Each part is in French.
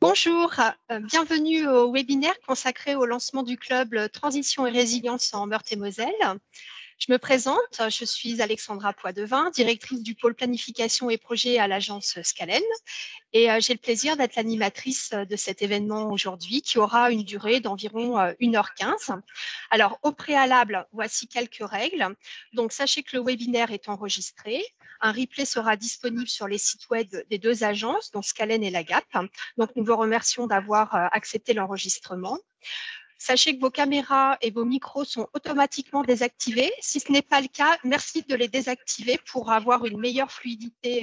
Bonjour, bienvenue au webinaire consacré au lancement du club Transition et Résilience en Meurthe-et-Moselle. Je me présente, je suis Alexandra Poidevin, directrice du pôle planification et projet à l'agence Scalen. Et j'ai le plaisir d'être l'animatrice de cet événement aujourd'hui qui aura une durée d'environ 1h15. Alors, au préalable, voici quelques règles. Donc, sachez que le webinaire est enregistré. Un replay sera disponible sur les sites web des deux agences, dont Scalen et la GAP. Donc, nous vous remercions d'avoir accepté l'enregistrement. Sachez que vos caméras et vos micros sont automatiquement désactivés. Si ce n'est pas le cas, merci de les désactiver pour avoir une meilleure fluidité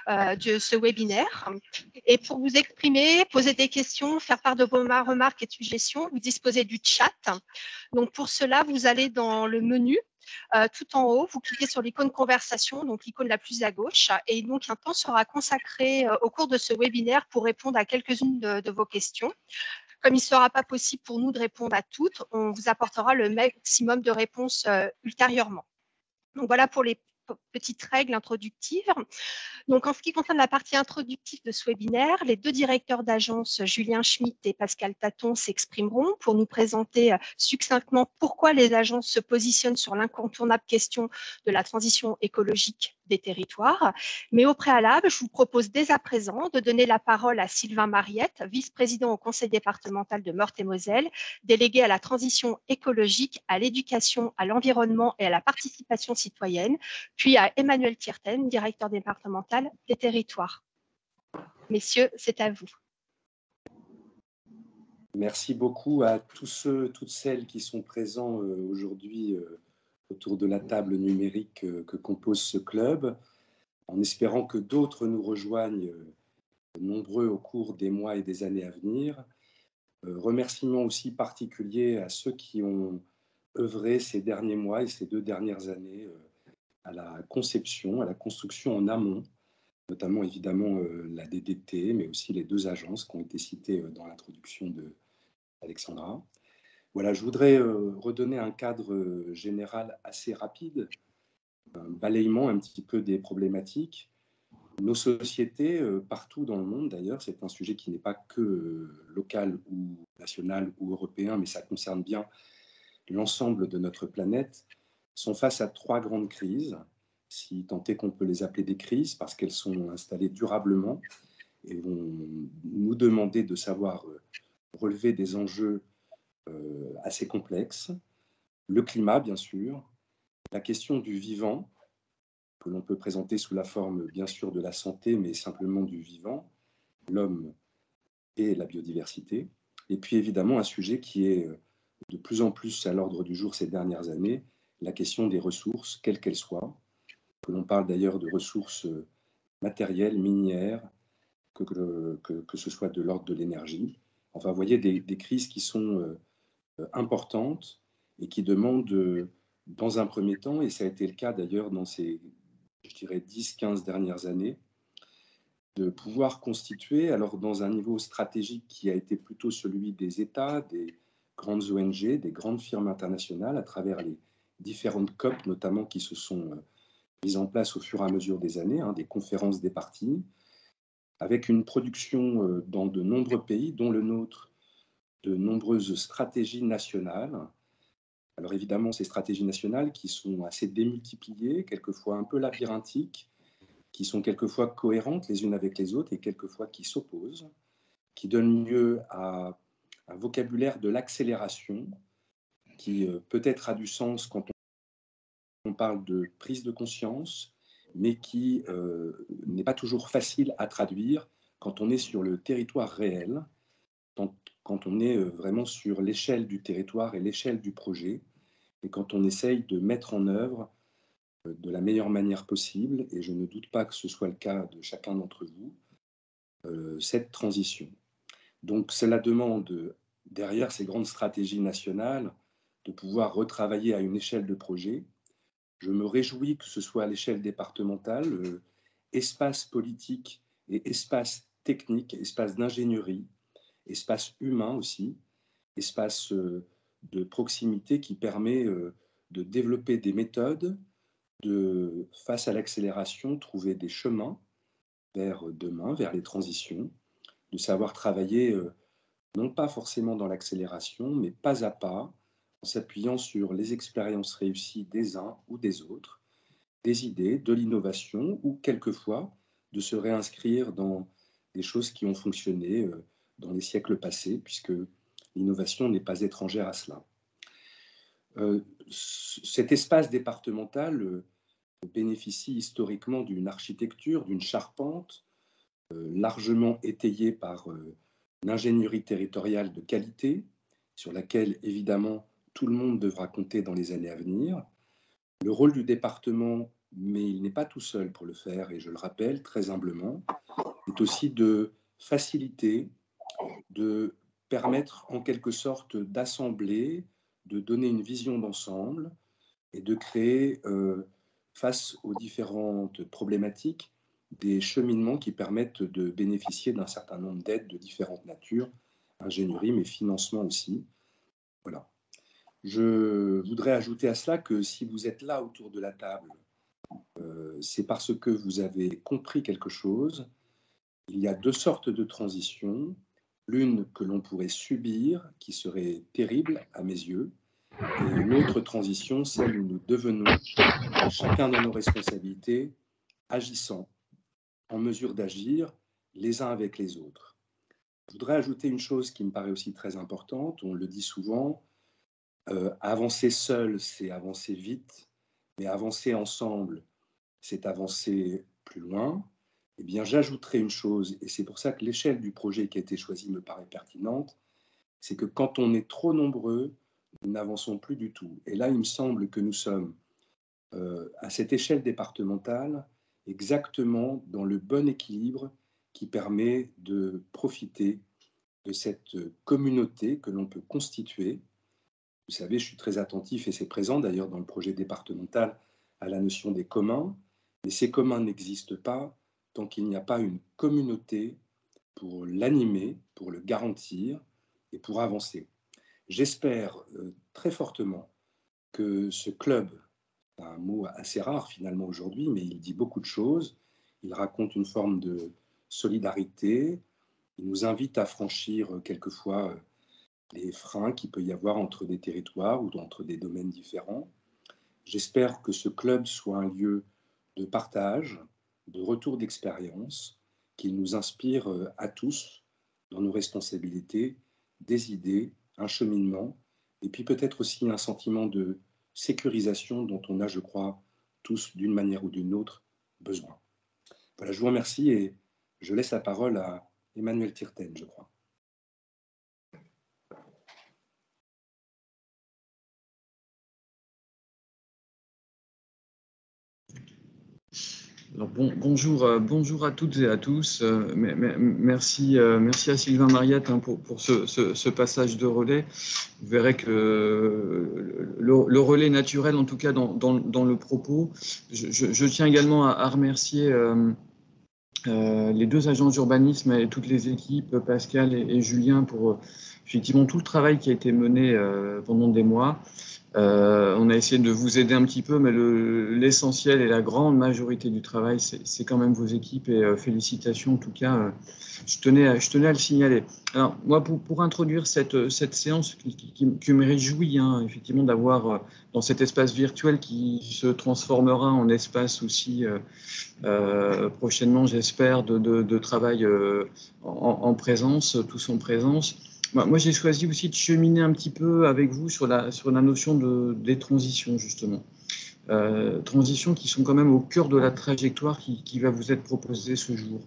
de ce webinaire. Et pour vous exprimer, poser des questions, faire part de vos remarques et suggestions, vous disposez du chat. Donc pour cela, vous allez dans le menu tout en haut, vous cliquez sur l'icône conversation, donc l'icône la plus à gauche, et donc un temps sera consacré au cours de ce webinaire pour répondre à quelques-unes de vos questions. Comme il ne sera pas possible pour nous de répondre à toutes, on vous apportera le maximum de réponses ultérieurement. Donc voilà pour les petites règles introductives. Donc, en ce qui concerne la partie introductive de ce webinaire, les deux directeurs d'agence, Julien Schmitt et Pascal Taton, s'exprimeront pour nous présenter succinctement pourquoi les agences se positionnent sur l'incontournable question de la transition écologique des territoires. Mais au préalable, je vous propose dès à présent de donner la parole à Sylvain Mariette, vice-président au conseil départemental de Meurthe-et-Moselle, délégué à la transition écologique, à l'éducation, à l'environnement et à la participation citoyenne, puis à Emmanuel Tirten, directeur départemental des territoires. Messieurs, c'est à vous. Merci beaucoup à tous ceux, toutes celles qui sont présents aujourd'hui autour de la table numérique que compose ce club, en espérant que d'autres nous rejoignent nombreux au cours des mois et des années à venir. Remerciements aussi particuliers à ceux qui ont œuvré ces derniers mois et ces 2 dernières années à la conception, à la construction en amont, notamment évidemment la DDT, mais aussi les 2 agences qui ont été citées dans l'introduction de Alexandra. Voilà, je voudrais redonner un cadre général assez rapide, un balayement un petit peu des problématiques. Nos sociétés, partout dans le monde d'ailleurs, c'est un sujet qui n'est pas que local ou national ou européen, mais ça concerne bien l'ensemble de notre planète, sont face à 3 grandes crises, si tant est qu'on peut les appeler des crises, parce qu'elles sont installées durablement et vont nous demander de savoir relever des enjeux assez complexe. Le climat, bien sûr, la question du vivant, que l'on peut présenter sous la forme, bien sûr, de la santé, mais simplement du vivant, l'homme et la biodiversité. Et puis, évidemment, un sujet qui est de plus en plus à l'ordre du jour ces dernières années, la question des ressources, quelles qu'elles soient, que l'on parle d'ailleurs de ressources matérielles, minières, que ce soit de l'ordre de l'énergie. Enfin, vous voyez, des crises qui sont importantes et qui demandent, dans un premier temps, et ça a été le cas d'ailleurs dans ces, je dirais, 10-15 dernières années, de pouvoir constituer, alors dans un niveau stratégique qui a été plutôt celui des États, des grandes ONG, des grandes firmes internationales, à travers les différentes COP notamment qui se sont mises en place au fur et à mesure des années, des conférences des parties, avec une production dans de nombreux pays, dont le nôtre, de nombreuses stratégies nationales. Alors évidemment, ces stratégies nationales qui sont assez démultipliées, quelquefois un peu labyrinthiques, qui sont quelquefois cohérentes les unes avec les autres et quelquefois qui s'opposent, qui donnent lieu à un vocabulaire de l'accélération qui peut-être a du sens quand on parle de prise de conscience, mais qui n'est pas toujours facile à traduire quand on est sur le territoire réel, quand on est vraiment sur l'échelle du territoire et l'échelle du projet, et quand on essaye de mettre en œuvre de la meilleure manière possible, et je ne doute pas que ce soit le cas de chacun d'entre vous, cette transition. Donc cela demande, derrière ces grandes stratégies nationales, de pouvoir retravailler à une échelle de projet. Je me réjouis que ce soit à l'échelle départementale, espace politique et espace technique, espace d'ingénierie, espace humain aussi, espace de proximité qui permet de développer des méthodes, de, face à l'accélération, trouver des chemins vers demain, vers les transitions, de savoir travailler, non pas forcément dans l'accélération, mais pas à pas, en s'appuyant sur les expériences réussies des uns ou des autres, des idées, de l'innovation, ou quelquefois de se réinscrire dans des choses qui ont fonctionné dans les siècles passés, puisque l'innovation n'est pas étrangère à cela. Cet espace départemental bénéficie historiquement d'une architecture, d'une charpente largement étayée par une ingénierie territoriale de qualité, sur laquelle évidemment tout le monde devra compter dans les années à venir. Le rôle du département, mais il n'est pas tout seul pour le faire, et je le rappelle très humblement, est aussi de faciliter, de permettre en quelque sorte d'assembler, de donner une vision d'ensemble et de créer, face aux différentes problématiques, des cheminements qui permettent de bénéficier d'un certain nombre d'aides de différentes natures, ingénierie, mais financement aussi. Voilà. Je voudrais ajouter à cela que si vous êtes là autour de la table, c'est parce que vous avez compris quelque chose. Il y a deux sortes de transitions. L'une que l'on pourrait subir, qui serait terrible à mes yeux, et l'autre transition, celle où nous devenons, chacun dans nos responsabilités, agissant, en mesure d'agir les uns avec les autres. Je voudrais ajouter une chose qui me paraît aussi très importante, on le dit souvent, avancer seul, c'est avancer vite, mais avancer ensemble, c'est avancer plus loin. Eh bien, j'ajouterai une chose, et c'est pour ça que l'échelle du projet qui a été choisie me paraît pertinente, c'est que quand on est trop nombreux, nous n'avançons plus du tout. Et là, il me semble que nous sommes, à cette échelle départementale, exactement dans le bon équilibre qui permet de profiter de cette communauté que l'on peut constituer. Vous savez, je suis très attentif, et c'est présent d'ailleurs dans le projet départemental, à la notion des communs, mais ces communs n'existent pas tant qu'il n'y a pas une communauté pour l'animer, pour le garantir et pour avancer. J'espère très fortement que ce club, un mot assez rare finalement aujourd'hui, mais il dit beaucoup de choses, il raconte une forme de solidarité, il nous invite à franchir quelquefois les freins qu'il peut y avoir entre des territoires ou entre des domaines différents. J'espère que ce club soit un lieu de partage, de retour d'expérience, qu'il nous inspire à tous dans nos responsabilités, des idées, un cheminement, et puis peut-être aussi un sentiment de sécurisation dont on a, je crois, tous, d'une manière ou d'une autre, besoin. Voilà, je vous remercie et je laisse la parole à Emmanuel Tirten, je crois. Alors bonjour à toutes et à tous. Merci à Sylvain Mariette pour ce passage de relais. Vous verrez que le relais naturel, en tout cas dans le propos. Je tiens également à remercier les deux agences d'urbanisme et toutes les équipes, Pascal et Julien, pour effectivement tout le travail qui a été mené pendant des mois. On a essayé de vous aider un petit peu, mais l'essentiel et la grande majorité du travail, c'est quand même vos équipes, et félicitations en tout cas. Je tenais à le signaler. Alors moi, pour introduire cette séance qui me réjouit effectivement d'avoir dans cet espace virtuel qui se transformera en espace aussi prochainement, j'espère, de travail en présence, tous en présence. Moi, j'ai choisi aussi de cheminer un petit peu avec vous sur la notion des transitions, justement. Transitions qui sont quand même au cœur de la trajectoire qui va vous être proposée ce jour.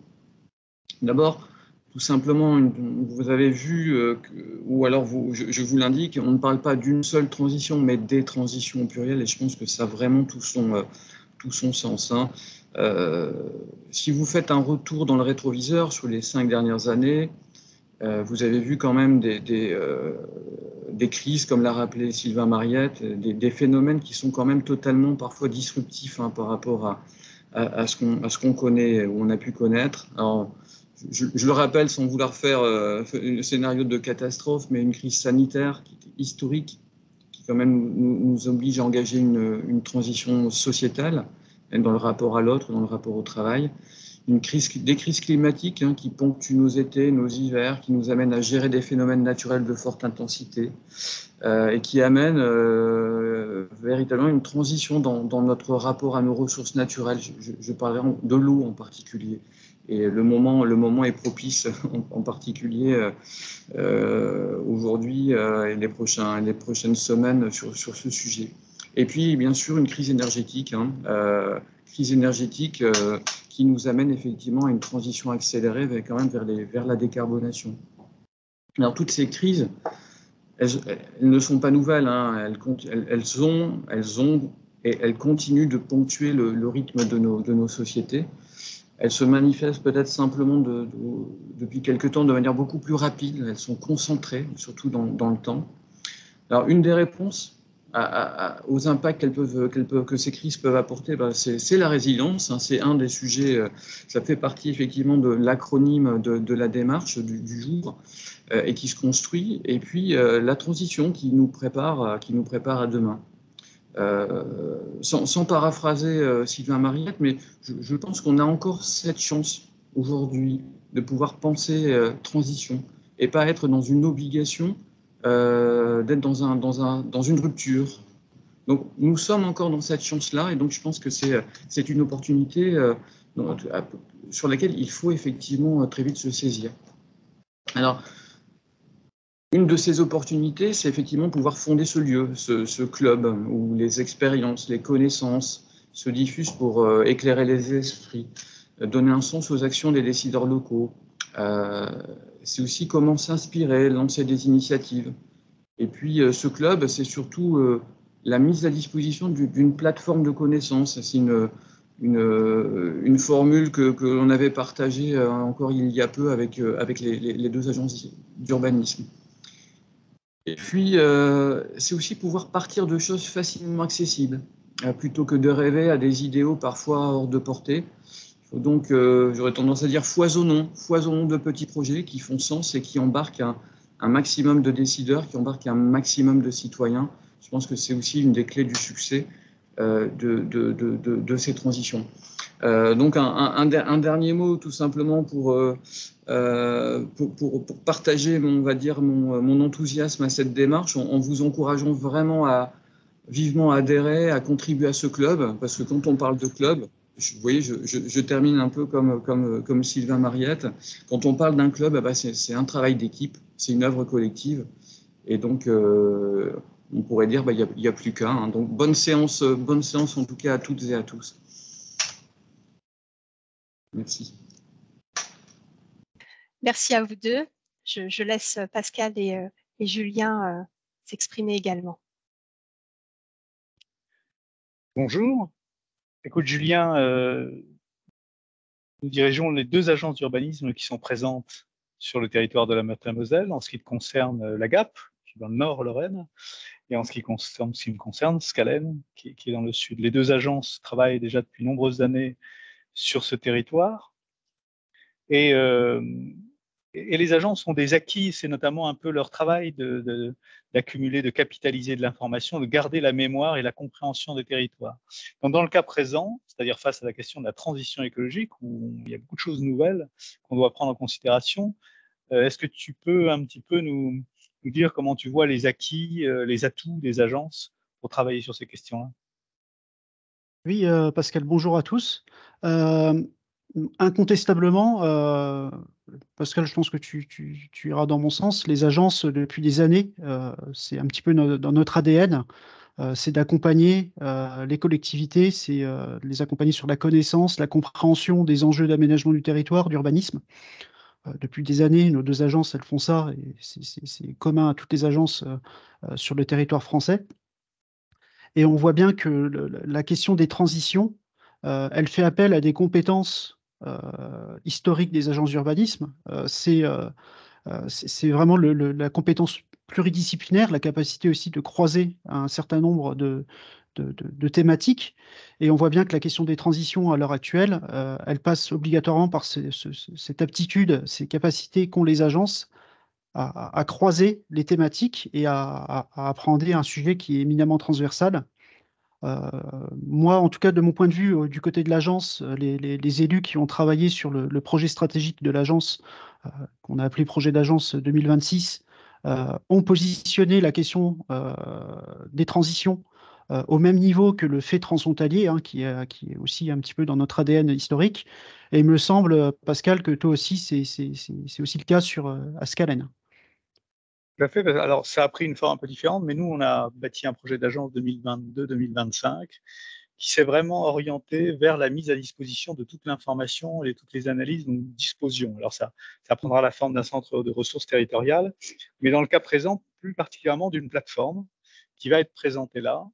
D'abord, tout simplement, vous avez vu, ou alors je vous l'indique, on ne parle pas d'une seule transition, mais des transitions au pluriel, et je pense que ça a vraiment tout son sens. Si vous faites un retour dans le rétroviseur sur les 5 dernières années, vous avez vu quand même des crises, comme l'a rappelé Sylvain Mariette, des phénomènes qui sont quand même totalement parfois disruptifs par rapport à ce qu'on connaît, ou on a pu connaître. Alors, je le rappelle sans vouloir faire le scénario de catastrophe, mais une crise sanitaire qui est historique, qui quand même nous oblige à engager une transition sociétale, dans le rapport à l'autre, dans le rapport au travail. Des crises climatiques qui ponctuent nos étés, nos hivers, qui nous amènent à gérer des phénomènes naturels de forte intensité et qui amènent véritablement une transition dans notre rapport à nos ressources naturelles. Je parlerai de l'eau en particulier. Et le moment est propice, en particulier aujourd'hui et les prochaines semaines sur ce sujet. Et puis, bien sûr, une crise énergétique, qui nous amène effectivement à une transition accélérée quand même vers la décarbonation. Alors, toutes ces crises, elles ne sont pas nouvelles, elles ont et elles continuent de ponctuer le rythme de nos sociétés. Elles se manifestent peut-être simplement depuis quelque temps de manière beaucoup plus rapide. Elles sont concentrées, surtout dans le temps. Alors, une des réponses aux impacts que ces crises peuvent apporter, c'est la résilience. C'est un des sujets, ça fait partie effectivement de l'acronyme de la démarche du jour et qui se construit. Et puis, la transition qui nous prépare à demain. Sans paraphraser Sylvain Mariette, mais je pense qu'on a encore cette chance aujourd'hui de pouvoir penser transition et pas être dans une obligation d'être dans une rupture. Donc nous sommes encore dans cette chance-là et donc je pense que c'est une opportunité sur laquelle il faut effectivement très vite se saisir. Alors, une de ces opportunités, c'est effectivement pouvoir fonder ce lieu, ce club où les expériences, les connaissances se diffusent pour éclairer les esprits, donner un sens aux actions des décideurs locaux. C'est aussi comment s'inspirer, lancer des initiatives. Et puis ce club, c'est surtout la mise à disposition d'une plateforme de connaissances. C'est une formule que l'on avait partagée encore il y a peu avec les deux agences d'urbanisme. Et puis, c'est aussi pouvoir partir de choses facilement accessibles, plutôt que de rêver à des idéaux parfois hors de portée. Il faut donc, j'aurais tendance à dire, foisonnons de petits projets qui font sens et qui embarquent un maximum de décideurs, qui embarquent un maximum de citoyens. Je pense que c'est aussi une des clés du succès de ces transitions. Donc, un dernier mot, tout simplement, pour partager, on va dire, mon enthousiasme à cette démarche, en vous encourageant vraiment vivement adhérer, à contribuer à ce club, parce que quand on parle de club, vous voyez, je termine un peu comme Sylvain Mariette. Quand on parle d'un club, c'est un travail d'équipe, c'est une œuvre collective, et donc on pourrait dire il n'y a plus qu'à. Donc bonne séance en tout cas à toutes et à tous. Merci. Merci à vous deux. Je laisse Pascal et Julien s'exprimer également. Bonjour. Écoute, Julien, nous dirigeons les deux agences d'urbanisme qui sont présentes sur le territoire de la Meurthe-et-Moselle, en ce qui concerne la GAP, qui est dans le nord Lorraine, et en ce qui me concerne, Scalem, qui est dans le sud. Les deux agences travaillent déjà depuis nombreuses années sur ce territoire. Et les agences ont des acquis, c'est notamment un peu leur travail d'accumuler, de capitaliser de l'information, de garder la mémoire et la compréhension des territoires. Donc, dans le cas présent, c'est-à-dire face à la question de la transition écologique, où il y a beaucoup de choses nouvelles qu'on doit prendre en considération, est-ce que tu peux un petit peu nous dire comment tu vois les acquis, les atouts des agences pour travailler sur ces questions-là? Oui, Pascal, bonjour à tous. Incontestablement, Pascal, je pense que tu iras dans mon sens. Les agences, depuis des années, c'est un petit peu dans notre ADN, c'est d'accompagner les collectivités, c'est les accompagner sur la connaissance, la compréhension des enjeux d'aménagement du territoire, d'urbanisme. Depuis des années, nos deux agences, elles font ça, et c'est commun à toutes les agences sur le territoire français. Et on voit bien que la question des transitions, elle fait appel à des compétences historiques des agences d'urbanisme. C'est vraiment la compétence pluridisciplinaire, la capacité aussi de croiser un certain nombre de thématiques. Et on voit bien que la question des transitions à l'heure actuelle, elle passe obligatoirement par cette aptitude, ces capacités qu'ont les agences à croiser les thématiques et à appréhender un sujet qui est éminemment transversal. Moi, en tout cas, de mon point de vue, du côté de l'agence, les élus qui ont travaillé sur le projet stratégique de l'agence, qu'on a appelé projet d'agence 2026, ont positionné la question des transitions au même niveau que le fait transfrontalier, hein, qui est aussi un petit peu dans notre ADN historique. Et il me semble, Pascal, que toi aussi, c'est aussi le cas à Scalen. Tout à fait. Alors, ça a pris une forme un peu différente, mais nous, on a bâti un projet d'agence 2022-2025 qui s'est vraiment orienté vers la mise à disposition de toute l'information et toutes les analyses dont nous disposions. Alors, ça prendra la forme d'un centre de ressources territoriales, mais dans le cas présent, plus particulièrement d'une plateforme qui va être présentée là,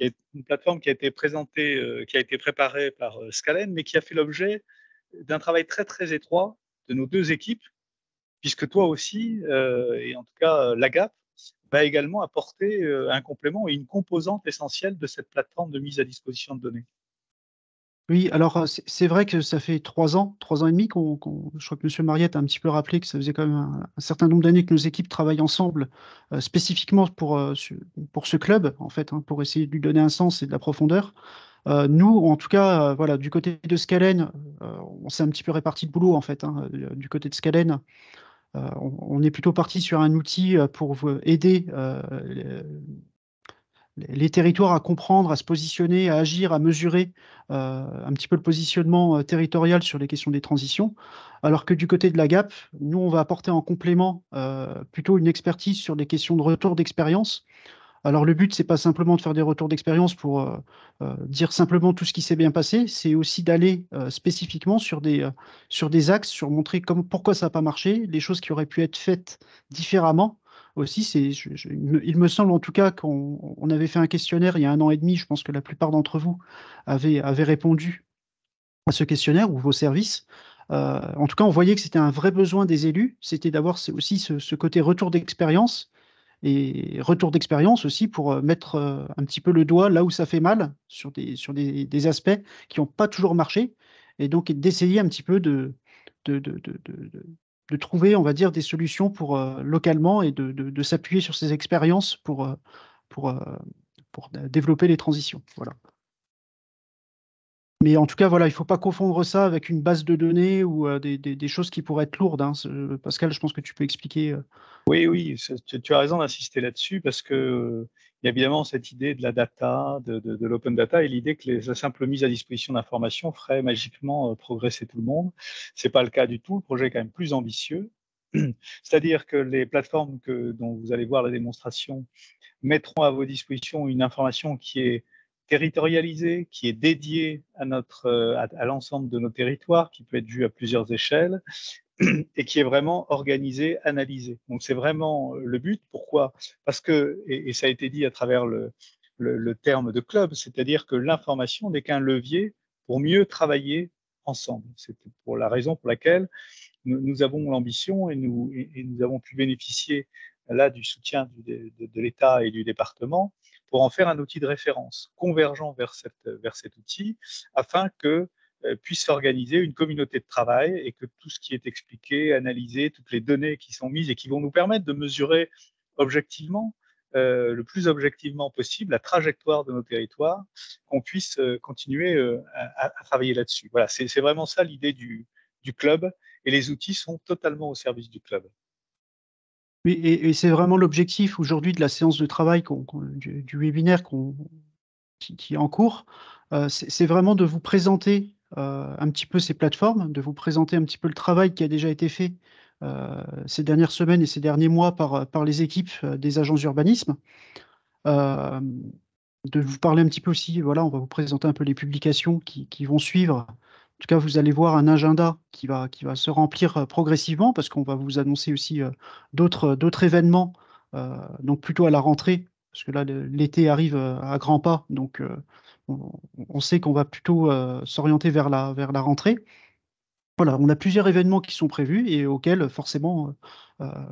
et une plateforme qui a été présentée, qui a été préparée par Scalen, mais qui a fait l'objet d'un travail très, très étroit de nos deux équipes, puisque toi aussi, et en tout cas l'AGAP, va également apporter un complément et une composante essentielle de cette plateforme de mise à disposition de données. Oui, alors c'est vrai que ça fait 3 ans et demi je crois que M. Mariette a un petit peu rappelé que ça faisait quand même un certain nombre d'années que nos équipes travaillent ensemble, spécifiquement pour ce club, en fait, hein, pour essayer de lui donner un sens et de la profondeur. Nous, en tout cas, voilà, du côté de Scalen, on s'est un petit peu réparti le boulot, en fait, hein, du côté de Scalen. On est plutôt parti sur un outil pour aider les territoires à comprendre, à se positionner, à agir, à mesurer un petit peu le positionnement territorial sur les questions des transitions. Alors que du côté de la GAP, nous, on va apporter en complément plutôt une expertise sur les questions de retour d'expérience. Alors le but, c'est pas simplement de faire des retours d'expérience pour dire simplement tout ce qui s'est bien passé, c'est aussi d'aller spécifiquement sur des axes, sur montrer pourquoi ça n'a pas marché, les choses qui auraient pu être faites différemment. Aussi, il me semble en tout cas qu'on avait fait un questionnaire il y a 1 an et demi. Je pense que la plupart d'entre vous avaient répondu à ce questionnaire ou vos services. En tout cas, on voyait que c'était un vrai besoin des élus, c'était d'avoir aussi ce côté retour d'expérience et retour d'expérience aussi pour mettre un petit peu le doigt là où ça fait mal sur des aspects qui n'ont pas toujours marché et donc d'essayer un petit peu de, de, de, de- de- de trouver, on va dire, des solutions pour localement et de s'appuyer sur ces expériences pour, euh, pour développer les transitions. Voilà. Mais en tout cas, voilà, il ne faut pas confondre ça avec une base de données ou des choses qui pourraient être lourdes, hein. Pascal, je pense que tu peux expliquer. Oui, oui, tu as raison d'insister là-dessus parce que il y a évidemment cette idée de la data, de l'open data et l'idée que la simple mise à disposition d'informations ferait magiquement progresser tout le monde. C'est pas le cas du tout. Le projet est quand même plus ambitieux. C'est-à-dire que les plateformes dont vous allez voir la démonstration mettront à vos dispositions une information qui est territorialisée, qui est dédiée à l'ensemble de nos territoires, qui peut être vue à plusieurs échelles et qui est vraiment organisée, analysée. Donc c'est vraiment le but. Pourquoi? Parce que, et ça a été dit à travers le terme de club, c'est-à-dire que l'information n'est qu'un levier pour mieux travailler ensemble. C'est pour la raison pour laquelle nous avons l'ambition et nous avons pu bénéficier là du soutien de l'État et du département pour en faire un outil de référence convergent vers cet outil afin que puisse s'organiser une communauté de travail et que tout ce qui est expliqué, analysé, toutes les données qui sont mises et qui vont nous permettre de mesurer objectivement, le plus objectivement possible, la trajectoire de nos territoires, qu'on puisse continuer à travailler là-dessus. Voilà, c'est vraiment ça l'idée du club et les outils sont totalement au service du club. Oui, et c'est vraiment l'objectif aujourd'hui de la séance de travail, du webinaire qui est en cours. C'est vraiment de vous présenter un petit peu ces plateformes, de vous présenter un petit peu le travail qui a déjà été fait ces dernières semaines et ces derniers mois par les équipes des agences d'urbanisme. Euh, de vous parler un petit peu aussi, voilà, on va vous présenter un peu les publications qui vont suivre. En tout cas, vous allez voir un agenda qui va se remplir progressivement parce qu'on va vous annoncer aussi d'autres événements, donc plutôt à la rentrée, parce que là, l'été arrive à grands pas, donc on sait qu'on va plutôt s'orienter vers la rentrée. Voilà, on a plusieurs événements qui sont prévus et auxquels forcément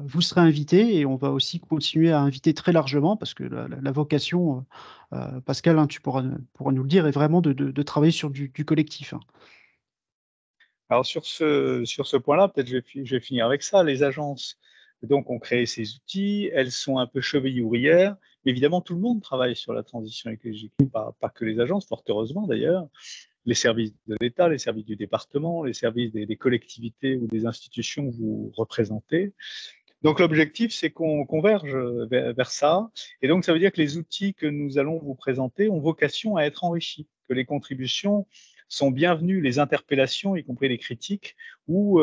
vous serez invités et on va aussi continuer à inviter très largement parce que la vocation, Pascal, hein, tu pourras nous le dire, est vraiment de travailler sur du collectif, hein. Alors sur ce point-là, peut-être je vais finir avec ça. Les agences donc ont créé ces outils, elles sont un peu chevilles ouvrières, Évidemment, tout le monde travaille sur la transition écologique, pas que les agences, fort heureusement d'ailleurs, les services de l'État, les services du département, les services des collectivités ou des institutions que vous représentez. Donc l'objectif, c'est qu'on converge vers ça. Et donc ça veut dire que les outils que nous allons vous présenter ont vocation à être enrichis, que les contributions sont bienvenues, les interpellations, y compris les critiques, ou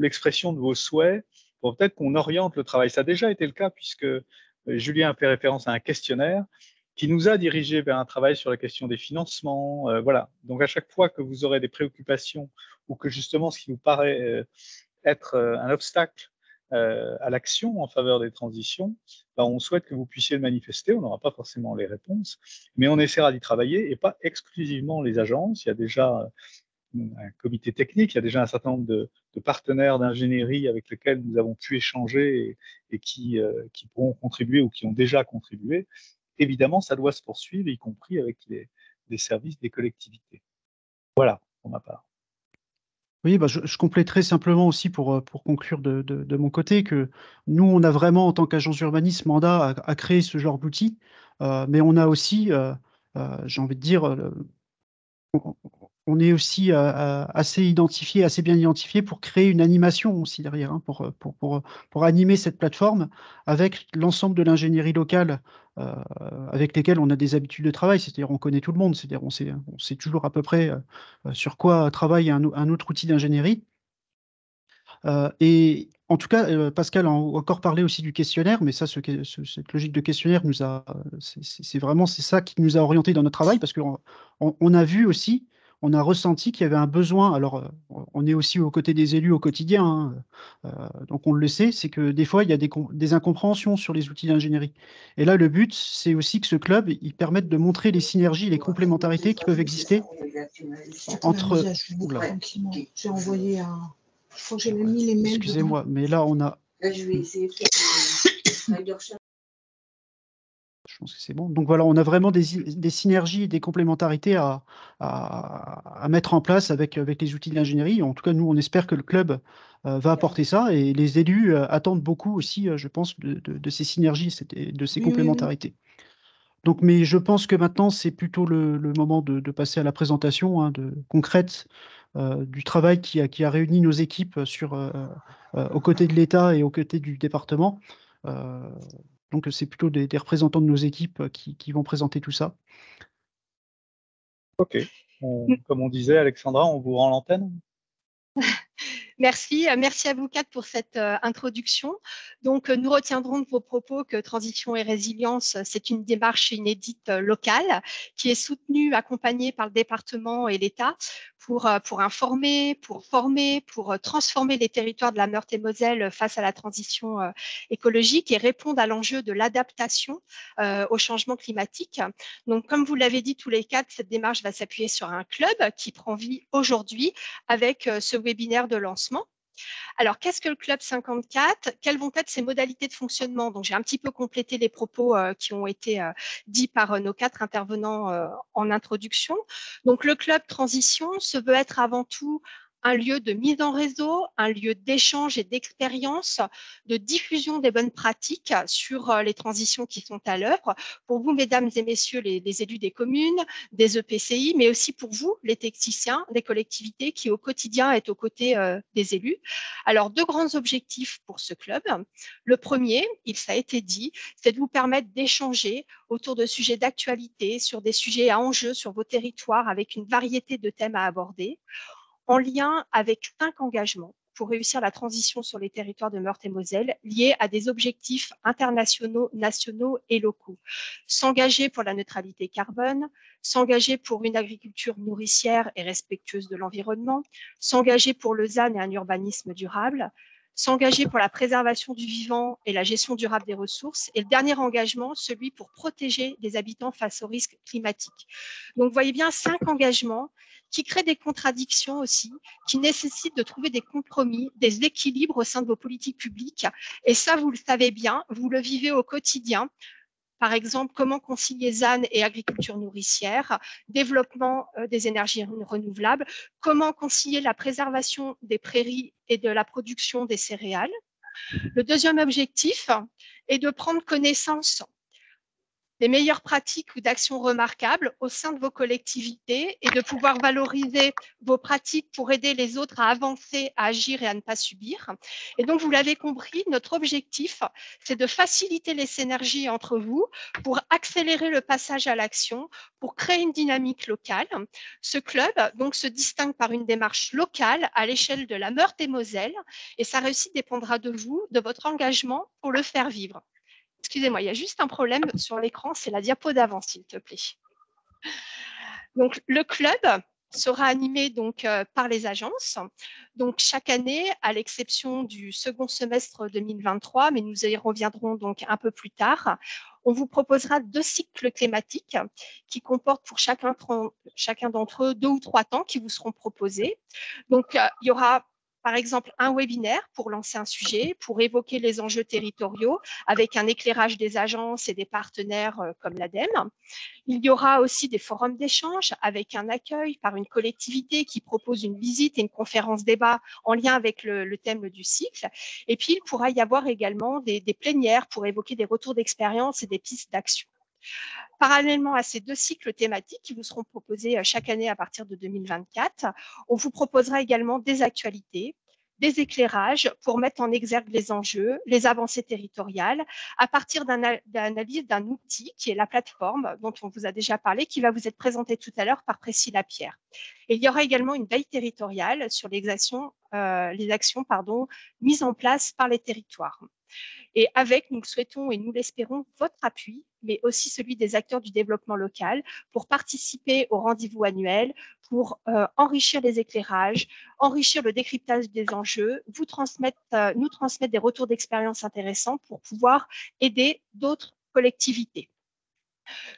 l'expression de vos souhaits, pour peut-être qu'on oriente le travail. Ça a déjà été le cas, puisque Julien a fait référence à un questionnaire qui nous a dirigés vers un travail sur la question des financements. Voilà. Donc à chaque fois que vous aurez des préoccupations ou que justement ce qui vous paraît être un obstacle à l'action en faveur des transitions, ben, on souhaite que vous puissiez le manifester. On n'aura pas forcément les réponses, mais on essaiera d'y travailler, et pas exclusivement les agences. Il y a déjà un comité technique, il y a déjà un certain nombre de partenaires d'ingénierie avec lesquels nous avons pu échanger et qui pourront contribuer ou qui ont déjà contribué. Évidemment, ça doit se poursuivre, y compris avec les services des collectivités. Voilà, pour ma part. Oui, bah, je compléterai simplement aussi pour conclure de mon côté que nous, on a vraiment, en tant qu'agence d'urbanisme, mandat à créer ce genre d'outils, mais on a aussi, j'ai envie de dire, on est aussi assez identifié, assez bien identifié pour créer une animation aussi derrière, hein, pour animer cette plateforme avec l'ensemble de l'ingénierie locale avec lesquelles on a des habitudes de travail. C'est-à-dire on connaît tout le monde, c'est-à-dire on sait toujours à peu près sur quoi travaille un autre outil d'ingénierie. Et en tout cas, Pascal a encore parlé aussi du questionnaire, mais ça, cette logique de questionnaire nous a, c'est vraiment c'est ça qui nous a orientés dans notre travail, parce qu'on on a vu aussi, on a ressenti qu'il y avait un besoin. Alors, on est aussi aux côtés des élus au quotidien, hein, donc on le sait, c'est que des fois, il y a des incompréhensions sur les outils d'ingénierie. Et là, le but, c'est aussi que ce club, il permette de montrer les synergies, les complémentarités qui peuvent exister entre... Oula. J'ai envoyé un... Je crois que j'ai même mis les mails. Excusez-moi, mais là, on a... Là, je vais essayer de faire Je pense que c'est bon. Donc voilà, on a vraiment des synergies et des complémentarités à mettre en place avec les outils de l'ingénierie. En tout cas, nous, on espère que le club va apporter ça, et les élus attendent beaucoup aussi, je pense, de ces synergies, de ces complémentarités. Donc, mais je pense que maintenant, c'est plutôt le moment de passer à la présentation concrète du travail qui a réuni nos équipes aux côtés de l'État et aux côtés du département. Donc, c'est plutôt des représentants de nos équipes qui vont présenter tout ça. Ok. Comme on disait, Alexandra, on vous rend l'antenne. Merci à vous quatre pour cette introduction. Donc, nous retiendrons de vos propos que Transition et Résilience, c'est une démarche inédite locale qui est soutenue, accompagnée par le département et l'État pour informer, pour former, pour transformer les territoires de la Meurthe-et-Moselle face à la transition écologique et répondre à l'enjeu de l'adaptation au changement climatique. Donc, comme vous l'avez dit tous les quatre, cette démarche va s'appuyer sur un club qui prend vie aujourd'hui avec ce webinaire de lancement. Alors, qu'est-ce que le Club 54? Quelles vont être ses modalités de fonctionnement? Donc, j'ai un petit peu complété les propos qui ont été dits par nos quatre intervenants en introduction. Donc, le Club Transition se veut être avant tout un lieu de mise en réseau, un lieu d'échange et d'expérience, de diffusion des bonnes pratiques sur les transitions qui sont à l'œuvre, pour vous, mesdames et messieurs, les élus des communes, des EPCI, mais aussi pour vous, les techniciens des collectivités qui, au quotidien, êtes aux côtés des élus. Alors, deux grands objectifs pour ce club. Le premier, ça a été dit, c'est de vous permettre d'échanger autour de sujets d'actualité, sur des sujets à enjeu sur vos territoires, avec une variété de thèmes à aborder, en lien avec 5 engagements pour réussir la transition sur les territoires de Meurthe-et-Moselle, liés à des objectifs internationaux, nationaux et locaux. S'engager pour la neutralité carbone, s'engager pour une agriculture nourricière et respectueuse de l'environnement, s'engager pour le ZAN et un urbanisme durable, s'engager pour la préservation du vivant et la gestion durable des ressources, et le dernier engagement, celui pour protéger les habitants face aux risques climatiques. Donc, vous voyez bien 5 engagements qui créent des contradictions aussi, qui nécessitent de trouver des compromis, des équilibres au sein de vos politiques publiques. Et ça, vous le savez bien, vous le vivez au quotidien. Par exemple, comment concilier ZAN et agriculture nourricière, développement des énergies renouvelables, comment concilier la préservation des prairies et de la production des céréales. Le deuxième objectif est de prendre connaissance des meilleures pratiques ou d'actions remarquables au sein de vos collectivités et de pouvoir valoriser vos pratiques pour aider les autres à avancer, à agir et à ne pas subir. Et donc, vous l'avez compris, notre objectif, c'est de faciliter les synergies entre vous pour accélérer le passage à l'action, pour créer une dynamique locale. Ce club donc se distingue par une démarche locale à l'échelle de la Meurthe-et-Moselle et sa réussite dépendra de vous, de votre engagement pour le faire vivre. Excusez-moi, il y a juste un problème sur l'écran, c'est la diapo d'avant, s'il te plaît. Donc, le club sera animé donc, par les agences. Donc, chaque année, à l'exception du second semestre 2023, mais nous y reviendrons donc un peu plus tard, on vous proposera 2 cycles thématiques qui comportent pour chacun d'entre eux 2 ou 3 temps qui vous seront proposés. Donc, il y aura par exemple un webinaire pour lancer un sujet, pour évoquer les enjeux territoriaux avec un éclairage des agences et des partenaires comme l'ADEME. Il y aura aussi des forums d'échange avec un accueil par une collectivité qui propose une visite et une conférence débat en lien avec le thème du cycle. Et puis, il pourra y avoir également des plénières pour évoquer des retours d'expérience et des pistes d'action. Parallèlement à ces 2 cycles thématiques qui vous seront proposés chaque année à partir de 2024, on vous proposera également des actualités, des éclairages pour mettre en exergue les enjeux, les avancées territoriales, à partir d'analyse d'un outil qui est la plateforme dont on vous a déjà parlé, qui va vous être présenté tout à l'heure par Priscilla Pierre. Et il y aura également une veille territoriale sur les actions mises en place par les territoires. Et avec, nous le souhaitons et nous l'espérons, votre appui, mais aussi celui des acteurs du développement local pour participer au rendez-vous annuel, pour enrichir les éclairages, enrichir le décryptage des enjeux, nous transmettre des retours d'expérience intéressants pour pouvoir aider d'autres collectivités.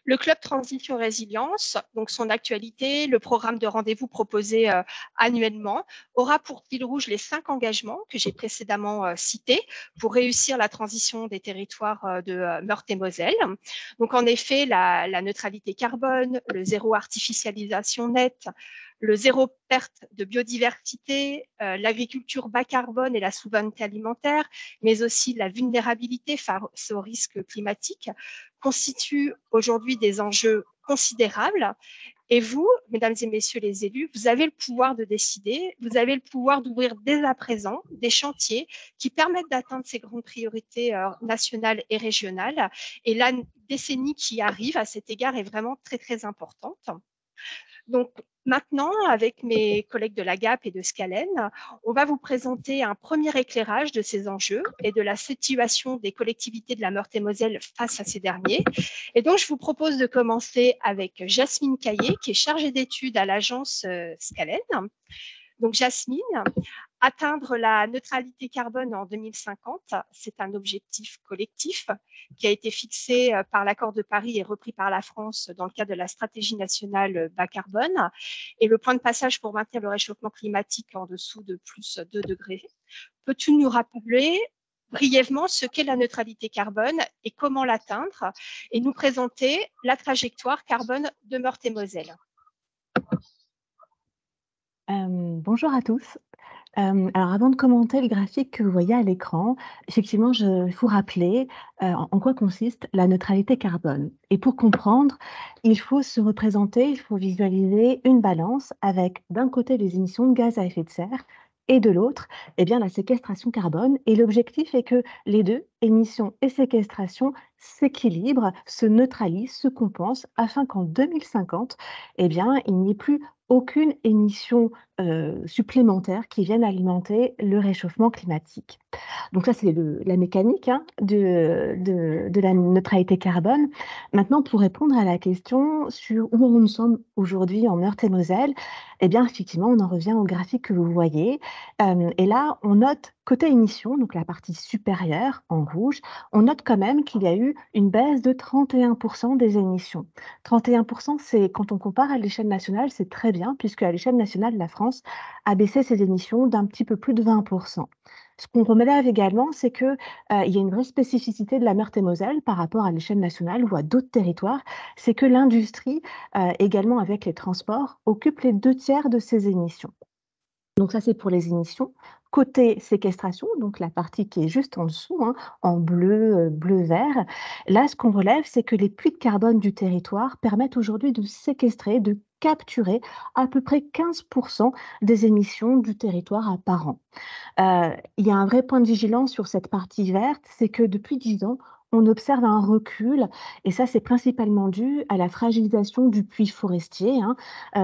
Le club Transition Résilience, donc son actualité, le programme de rendez-vous proposé annuellement, aura pour fil rouge les 5 engagements que j'ai précédemment cités pour réussir la transition des territoires de Meurthe-et-Moselle. Donc en effet, la neutralité carbone, le zéro artificialisation nette, le zéro perte de biodiversité, l'agriculture bas carbone et la souveraineté alimentaire, mais aussi la vulnérabilité face aux risques climatiques, constituent aujourd'hui des enjeux considérables. Et vous, mesdames et messieurs les élus, vous avez le pouvoir de décider, vous avez le pouvoir d'ouvrir dès à présent des chantiers qui permettent d'atteindre ces grandes priorités nationales et régionales. Et la décennie qui arrive à cet égard est vraiment très, très importante. Donc, maintenant, avec mes collègues de la GAP et de Scalen, on va vous présenter un premier éclairage de ces enjeux et de la situation des collectivités de la Meurthe-et-Moselle face à ces derniers. Et donc, je vous propose de commencer avec Jasmine Caillé, qui est chargée d'études à l'agence Scalen. Donc, Jasmine, atteindre la neutralité carbone en 2050, c'est un objectif collectif qui a été fixé par l'accord de Paris et repris par la France dans le cadre de la stratégie nationale bas carbone. Et le point de passage pour maintenir le réchauffement climatique en dessous de plus 2 degrés. Peux-tu nous rappeler brièvement ce qu'est la neutralité carbone et comment l'atteindre et nous présenter la trajectoire carbone de Meurthe-et-Moselle? Bonjour à tous. Alors avant de commenter le graphique que vous voyez à l'écran, effectivement, il faut rappeler en quoi consiste la neutralité carbone. Et pour comprendre, il faut se représenter, il faut visualiser une balance avec d'un côté les émissions de gaz à effet de serre et de l'autre, eh bien, la séquestration carbone. Et l'objectif est que les deux, émissions et séquestration, s'équilibrent, se neutralisent, se compensent, afin qu'en 2050, eh bien, il n'y ait plus aucune émission supplémentaire qui vienne alimenter le réchauffement climatique. Donc ça, c'est la mécanique de la neutralité carbone. Maintenant, pour répondre à la question sur où nous sommes aujourd'hui en Meurthe-et-Moselle, eh bien, effectivement, on en revient au graphique que vous voyez. Et là, on note côté émissions, donc la partie supérieure en rouge, on note quand même qu'il y a eu une baisse de 31% des émissions. 31%, c'est quand on compare à l'échelle nationale, c'est très bien, puisque à l'échelle nationale, la France a baissé ses émissions d'un petit peu plus de 20%. Ce qu'on relève également, c'est qu'il y a une vraie spécificité de la Meurthe-et-Moselle par rapport à l'échelle nationale ou à d'autres territoires, c'est que l'industrie, également avec les transports, occupe les 2 tiers de ces émissions. Donc ça, c'est pour les émissions. Côté séquestration, donc la partie qui est juste en dessous, hein, en bleu, bleu-vert, là, ce qu'on relève, c'est que les puits de carbone du territoire permettent aujourd'hui de séquestrer, de capturer à peu près 15% des émissions du territoire par an. Il y a un vrai point de vigilance sur cette partie verte, c'est que depuis 10 ans, on observe un recul, et ça, c'est principalement dû à la fragilisation du puits forestier, hein,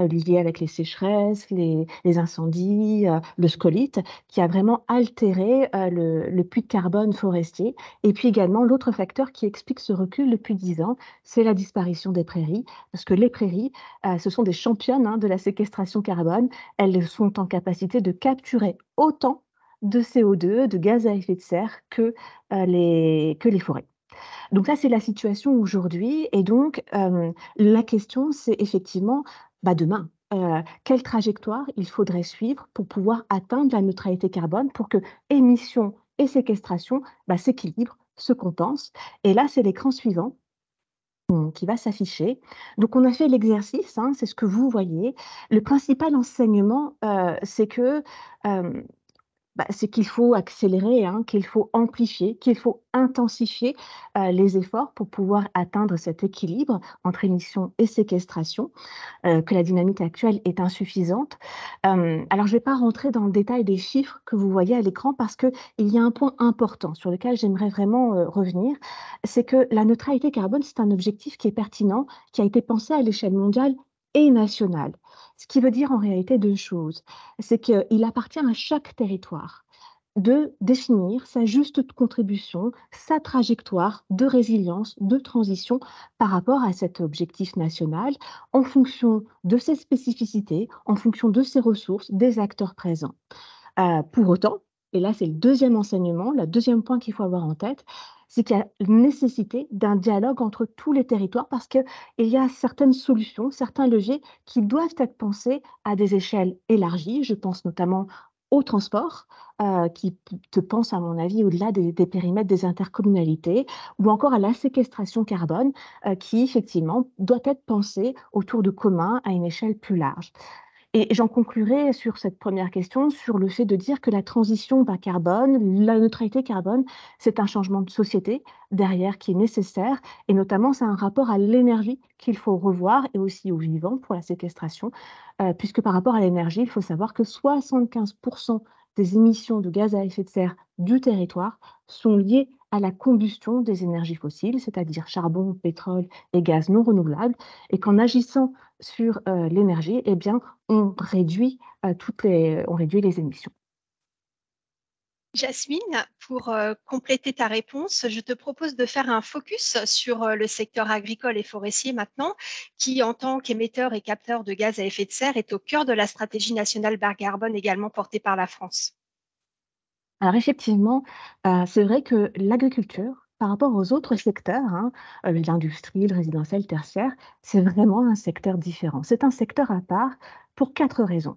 lié avec les sécheresses, les incendies, le scolite, qui a vraiment altéré le puits de carbone forestier. Et puis également, l'autre facteur qui explique ce recul depuis 10 ans, c'est la disparition des prairies, parce que les prairies, ce sont des championnes, hein, de la séquestration carbone. Elles sont en capacité de capturer autant de CO2, de gaz à effet de serre que les forêts. Donc ça, c'est la situation aujourd'hui. Et donc, la question, c'est effectivement, demain, quelle trajectoire il faudrait suivre pour pouvoir atteindre la neutralité carbone, pour que émissions et séquestration s'équilibrent, se compensent. Et là, c'est l'écran suivant qui va s'afficher. Donc, on a fait l'exercice, hein, c'est ce que vous voyez. Le principal enseignement, c'est que c'est qu'il faut accélérer, hein, qu'il faut amplifier, qu'il faut intensifier les efforts pour pouvoir atteindre cet équilibre entre émissions et séquestration, que la dynamique actuelle est insuffisante. Alors, je ne vais pas rentrer dans le détail des chiffres que vous voyez à l'écran parce qu'il y a un point important sur lequel j'aimerais vraiment revenir, c'est que la neutralité carbone, c'est un objectif qui est pertinent, qui a été pensé à l'échelle mondiale et nationale. Ce qui veut dire en réalité deux choses. C'est qu'il appartient à chaque territoire de définir sa juste contribution, sa trajectoire de résilience, de transition par rapport à cet objectif national en fonction de ses spécificités, en fonction de ses ressources, des acteurs présents. Pour autant, et là c'est le deuxième enseignement, le deuxième point qu'il faut avoir en tête, c'est qu'il y a nécessité d'un dialogue entre tous les territoires parce qu'il y a certaines solutions, certains leviers qui doivent être pensés à des échelles élargies. Je pense notamment au transport, qui te pense, à mon avis, au-delà des périmètres des intercommunalités, ou encore à la séquestration carbone, qui, effectivement, doit être pensée autour de communs à une échelle plus large. Et j'en conclurai sur cette première question, sur le fait de dire que la transition carbone, la neutralité carbone, c'est un changement de société derrière qui est nécessaire, et notamment c'est un rapport à l'énergie qu'il faut revoir et aussi au vivant pour la séquestration, puisque par rapport à l'énergie, il faut savoir que 75% des émissions de gaz à effet de serre du territoire sont liées à la combustion des énergies fossiles, c'est-à-dire charbon, pétrole et gaz non renouvelables, et qu'en agissant sur l'énergie, eh bien, on réduit les émissions. Jasmine, pour compléter ta réponse, je te propose de faire un focus sur le secteur agricole et forestier maintenant, qui, en tant qu'émetteur et capteur de gaz à effet de serre, est au cœur de la stratégie nationale bas carbone également portée par la France. Alors effectivement, c'est vrai que l'agriculture, par rapport aux autres secteurs, hein, l'industrie, le résidentiel, tertiaire, c'est vraiment un secteur différent. C'est un secteur à part pour 4 raisons.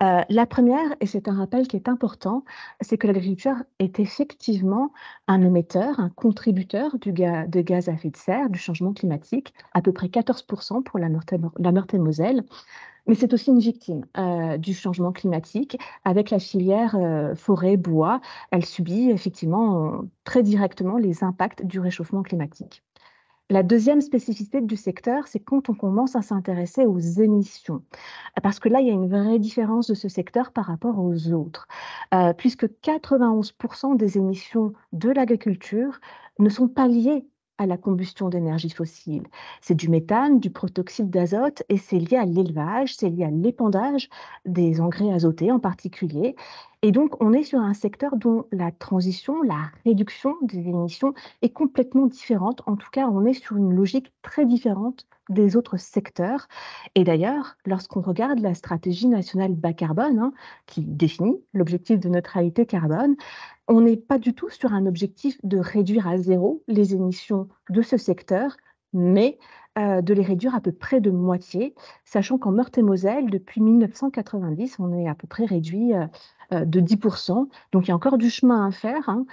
La première, et c'est un rappel qui est important, c'est que l'agriculture est effectivement un émetteur, un contributeur de gaz à effet de serre, du changement climatique, à peu près 14% pour la Meurthe-et-Moselle. Mais c'est aussi une victime du changement climatique avec la filière forêt-bois. Elle subit effectivement très directement les impacts du réchauffement climatique. La deuxième spécificité du secteur, c'est quand on commence à s'intéresser aux émissions. Parce que là, il y a une vraie différence de ce secteur par rapport aux autres. Puisque 91% des émissions de l'agriculture ne sont pas liées à la combustion d'énergie fossile. C'est du méthane, du protoxyde d'azote, et c'est lié à l'élevage, c'est lié à l'épandage des engrais azotés en particulier. Et donc, on est sur un secteur dont la transition, la réduction des émissions est complètement différente. En tout cas, on est sur une logique très différente des autres secteurs. Et d'ailleurs, lorsqu'on regarde la stratégie nationale bas carbone, hein, qui définit l'objectif de neutralité carbone, on n'est pas du tout sur un objectif de réduire à zéro les émissions de ce secteur, mais de les réduire à peu près de moitié, sachant qu'en Meurthe-et-Moselle, depuis 1990, on est à peu près réduit de 10%. Donc il y a encore du chemin à faire, hein,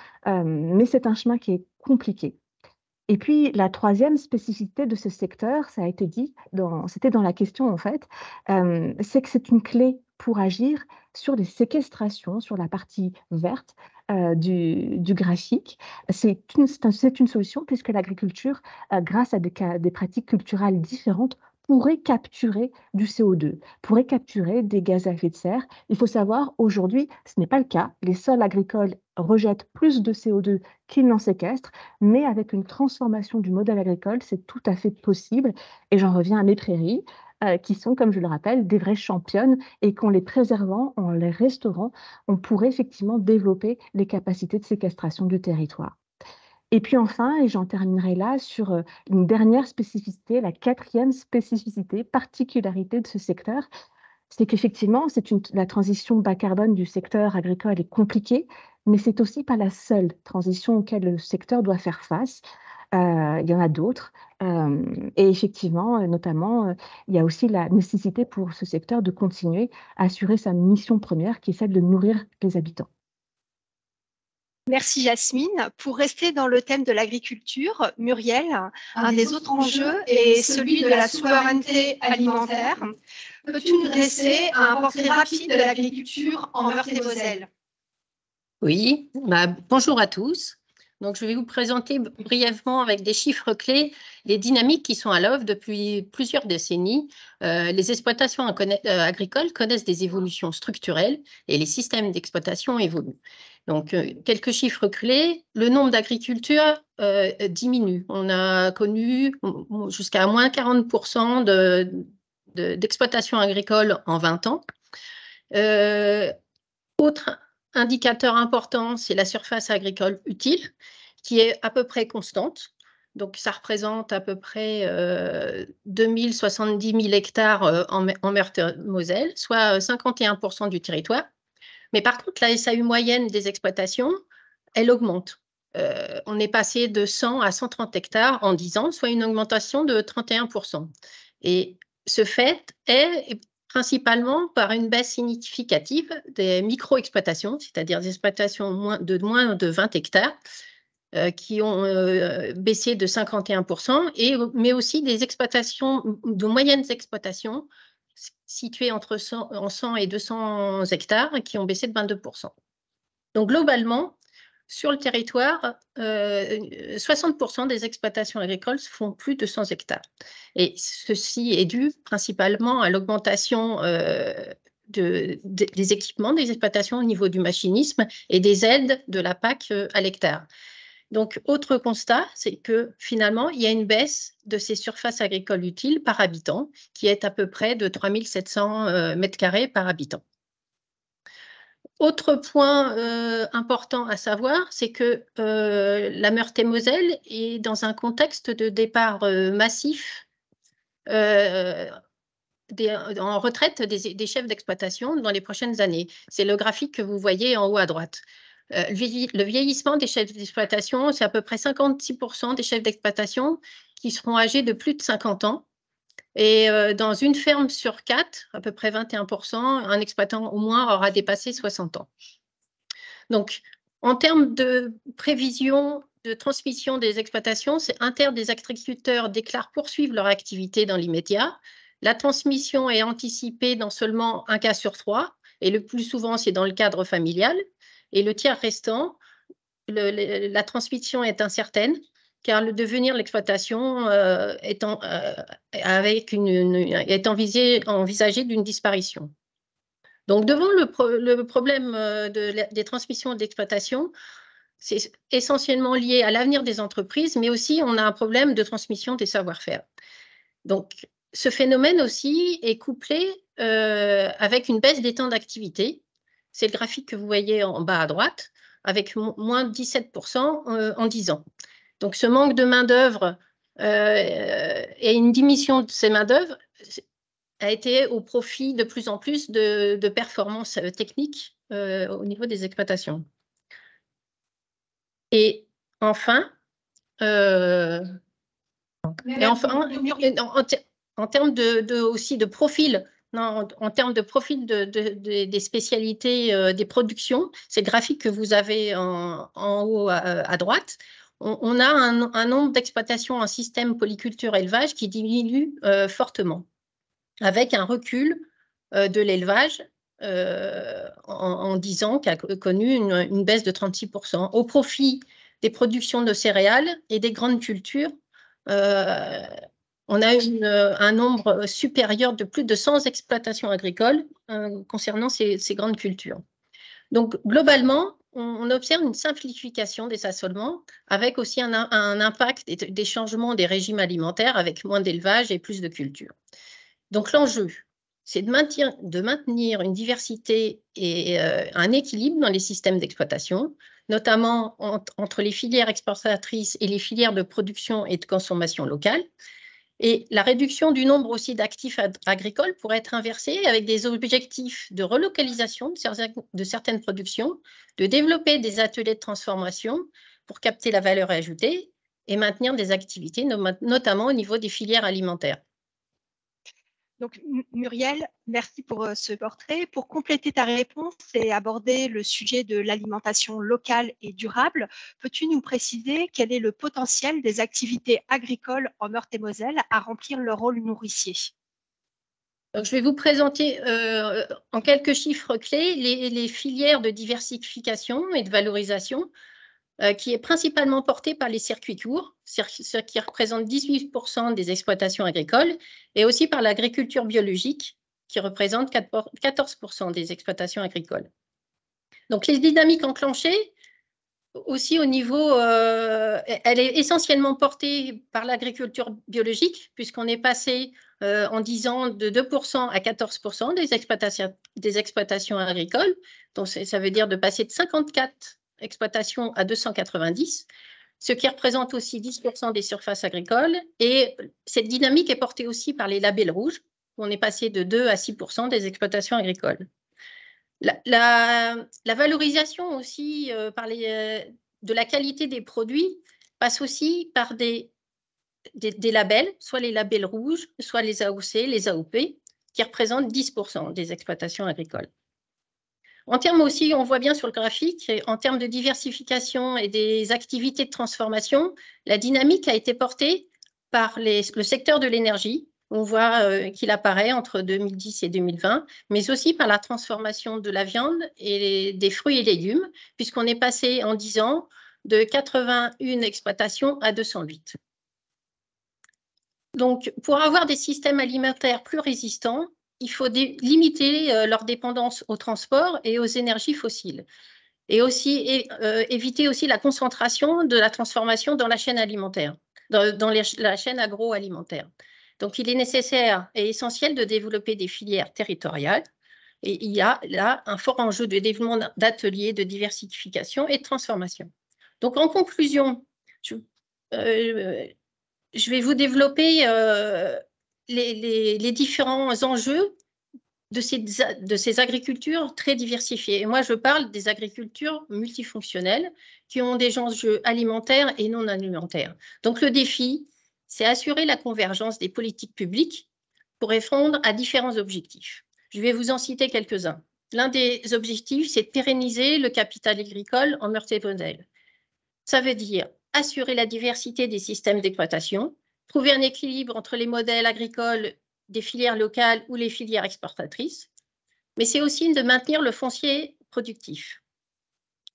mais c'est un chemin qui est compliqué. Et puis, la troisième spécificité de ce secteur, ça a été dit, c'était dans la question en fait, c'est que c'est une clé pour agir sur les séquestrations, sur la partie verte du graphique. C'est une solution puisque l'agriculture, grâce à des pratiques culturelles différentes, pourrait capturer du CO2, pourrait capturer des gaz à effet de serre. Il faut savoir, aujourd'hui, ce n'est pas le cas. Les sols agricoles rejettent plus de CO2 qu'ils n'en séquestrent, mais avec une transformation du modèle agricole, c'est tout à fait possible. Et j'en reviens à mes prairies, qui sont, comme je le rappelle, des vraies championnes et qu'en les préservant, en les restaurant, on pourrait effectivement développer les capacités de séquestration du territoire. Et puis enfin, et j'en terminerai là, sur une dernière spécificité, la quatrième spécificité, particularité de ce secteur, c'est qu'effectivement, la transition bas carbone du secteur agricole est compliquée, mais c'est aussi pas la seule transition auquel le secteur doit faire face. Il y en a d'autres. Et effectivement, notamment, il y a aussi la nécessité pour ce secteur de continuer à assurer sa mission première, qui est celle de nourrir les habitants. Merci Jasmine. Pour rester dans le thème de l'agriculture, Muriel, un des autres enjeux est celui de la souveraineté alimentaire. Peux-tu nous dresser un portrait rapide de l'agriculture en Meurthe-et-Moselle? Oui, bonjour à tous. Donc, je vais vous présenter brièvement avec des chiffres clés les dynamiques qui sont à l'œuvre depuis plusieurs décennies. Les exploitations agricoles connaissent des évolutions structurelles et les systèmes d'exploitation évoluent. Donc, quelques chiffres clés. Le nombre d'agriculteurs diminue. On a connu jusqu'à moins 40% d'exploitation agricole en 20 ans. Autre indicateur important, c'est la surface agricole utile, qui est à peu près constante. Donc, ça représente à peu près 2070 000 hectares en Meurthe-et-Moselle, soit 51% du territoire. Mais par contre, la SAU moyenne des exploitations, elle augmente. On est passé de 100 à 130 hectares en 10 ans, soit une augmentation de 31%. Et ce fait est principalement par une baisse significative des micro-exploitations, c'est-à-dire des exploitations de moins de 20 hectares, qui ont baissé de 51%, mais aussi des exploitations, de moyennes exploitations, situées entre 100 et 200 hectares, qui ont baissé de 22%. Donc, globalement, sur le territoire, 60% des exploitations agricoles font plus de 100 hectares. Et ceci est dû principalement à l'augmentation des équipements des exploitations au niveau du machinisme et des aides de la PAC à l'hectare. Donc, autre constat, c'est que finalement, il y a une baisse de ces surfaces agricoles utiles par habitant, qui est à peu près de 3700 mètres carrés par habitant. Autre point important à savoir, c'est que la Meurthe-et-Moselle est dans un contexte de départ massif en retraite des chefs d'exploitation dans les prochaines années. C'est le graphique que vous voyez en haut à droite. Le vieillissement des chefs d'exploitation, c'est à peu près 56% des chefs d'exploitation qui seront âgés de plus de 50 ans. Et dans une ferme sur 4, à peu près 21%, un exploitant au moins aura dépassé 60 ans. Donc, en termes de prévision de transmission des exploitations, c'est un tiers des agriculteurs déclarent poursuivre leur activité dans l'immédiat. La transmission est anticipée dans seulement un cas sur 3, et le plus souvent, c'est dans le cadre familial. Et le tiers restant, la transmission est incertaine, car le devenir de l'exploitation est envisagé d'une disparition. Donc, devant le problème des transmissions d'exploitation, c'est essentiellement lié à l'avenir des entreprises, mais aussi on a un problème de transmission des savoir-faire. Donc, ce phénomène aussi est couplé avec une baisse des temps d'activité. C'est le graphique que vous voyez en bas à droite, avec moins de 17% en 10 ans. Donc, ce manque de main-d'œuvre et une diminution de ces main-d'œuvre a été au profit de plus en plus de performances techniques au niveau des exploitations. Et enfin, en termes aussi de profil, en termes de profil des spécialités des productions, c'est le graphique que vous avez en haut à droite. On a un nombre d'exploitations en système polyculture-élevage qui diminue fortement, avec un recul de l'élevage en 10 ans, qui a connu une baisse de 36%, au profit des productions de céréales et des grandes cultures. On a un nombre supérieur de plus de 100 exploitations agricoles concernant ces grandes cultures. Donc, globalement, on observe une simplification des assolements avec aussi un impact des changements des régimes alimentaires avec moins d'élevage et plus de culture. Donc, l'enjeu, c'est de maintenir une diversité et un équilibre dans les systèmes d'exploitation, notamment entre les filières exportatrices et les filières de production et de consommation locale. Et la réduction du nombre aussi d'actifs agricoles pourrait être inversée avec des objectifs de relocalisation de certaines productions, de développer des ateliers de transformation pour capter la valeur ajoutée et maintenir des activités, notamment au niveau des filières alimentaires. Donc, Muriel, merci pour ce portrait. Pour compléter ta réponse et aborder le sujet de l'alimentation locale et durable, peux-tu nous préciser quel est le potentiel des activités agricoles en Meurthe-et-Moselle à remplir leur rôle nourricier? Donc, je vais vous présenter en quelques chiffres clés les filières de diversification et de valorisation qui est principalement portée par les circuits courts, ce qui représente 18% des exploitations agricoles, et aussi par l'agriculture biologique, qui représente 14% des exploitations agricoles. Donc, les dynamiques enclenchées, aussi au niveau, elle est essentiellement portée par l'agriculture biologique, puisqu'on est passé en 10 ans de 2% à 14% des exploitations agricoles. Donc, ça veut dire de passer de 54 exploitations à 290, ce qui représente aussi 10% des surfaces agricoles. Et cette dynamique est portée aussi par les labels rouges, où on est passé de 2 à 6% des exploitations agricoles. La valorisation aussi de la qualité des produits passe aussi par des labels, soit les labels rouges, soit les AOC, les AOP, qui représentent 10% des exploitations agricoles. En termes aussi, on voit bien sur le graphique, en termes de diversification et des activités de transformation, la dynamique a été portée par le secteur de l'énergie. On voit qu'il apparaît entre 2010 et 2020, mais aussi par la transformation de la viande et des fruits et légumes, puisqu'on est passé en 10 ans de 81 exploitations à 208. Donc, pour avoir des systèmes alimentaires plus résistants, il faut limiter leur dépendance au transport et aux énergies fossiles. Et aussi éviter aussi la concentration de la transformation dans la chaîne alimentaire, dans la chaîne agroalimentaire. Donc, il est nécessaire et essentiel de développer des filières territoriales. Et il y a là un fort enjeu de développement d'ateliers, de diversification et de transformation. Donc, en conclusion, je vais vous développer les différents enjeux de ces agricultures très diversifiées. Et moi, je parle des agricultures multifonctionnelles qui ont des enjeux alimentaires et non alimentaires. Donc, le défi, c'est assurer la convergence des politiques publiques pour répondre à différents objectifs. Je vais vous en citer quelques-uns. L'un des objectifs, c'est de pérenniser le capital agricole en Meurthe-et-Moselle. Ça veut dire assurer la diversité des systèmes d'exploitation, trouver un équilibre entre les modèles agricoles des filières locales ou les filières exportatrices, mais c'est aussi de maintenir le foncier productif.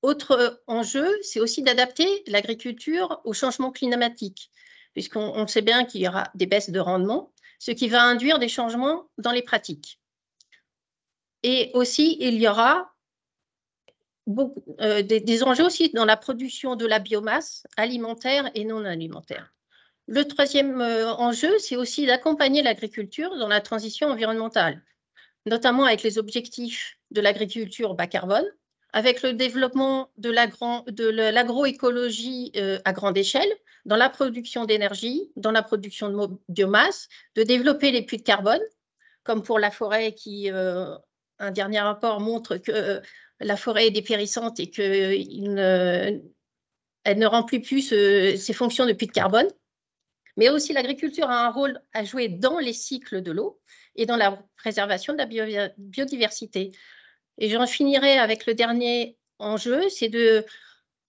Autre enjeu, c'est aussi d'adapter l'agriculture au changement climatique, puisqu'on sait bien qu'il y aura des baisses de rendement, ce qui va induire des changements dans les pratiques. Et aussi, il y aura des enjeux aussi dans la production de la biomasse alimentaire et non alimentaire. Le troisième enjeu, c'est aussi d'accompagner l'agriculture dans la transition environnementale, notamment avec les objectifs de l'agriculture bas carbone, avec le développement de l'agroécologie à grande échelle, dans la production d'énergie, dans la production de biomasse, de développer les puits de carbone, comme pour la forêt qui, un dernier rapport montre que la forêt est dépérissante et qu'elle ne remplit plus ses fonctions de puits de carbone. Mais aussi l'agriculture a un rôle à jouer dans les cycles de l'eau et dans la préservation de la biodiversité. Et j'en finirai avec le dernier enjeu, c'est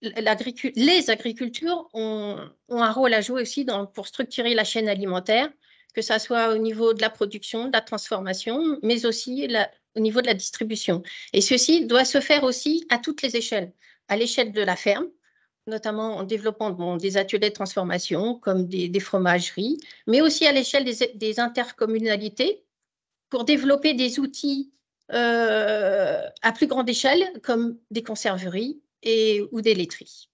les agricultures ont un rôle à jouer aussi pour structurer la chaîne alimentaire, que ce soit au niveau de la production, de la transformation, mais aussi au niveau de la distribution. Et ceci doit se faire aussi à toutes les échelles, à l'échelle de la ferme, notamment en développant des ateliers de transformation comme des fromageries, mais aussi à l'échelle des intercommunalités pour développer des outils à plus grande échelle comme des conserveries ou des laiteries.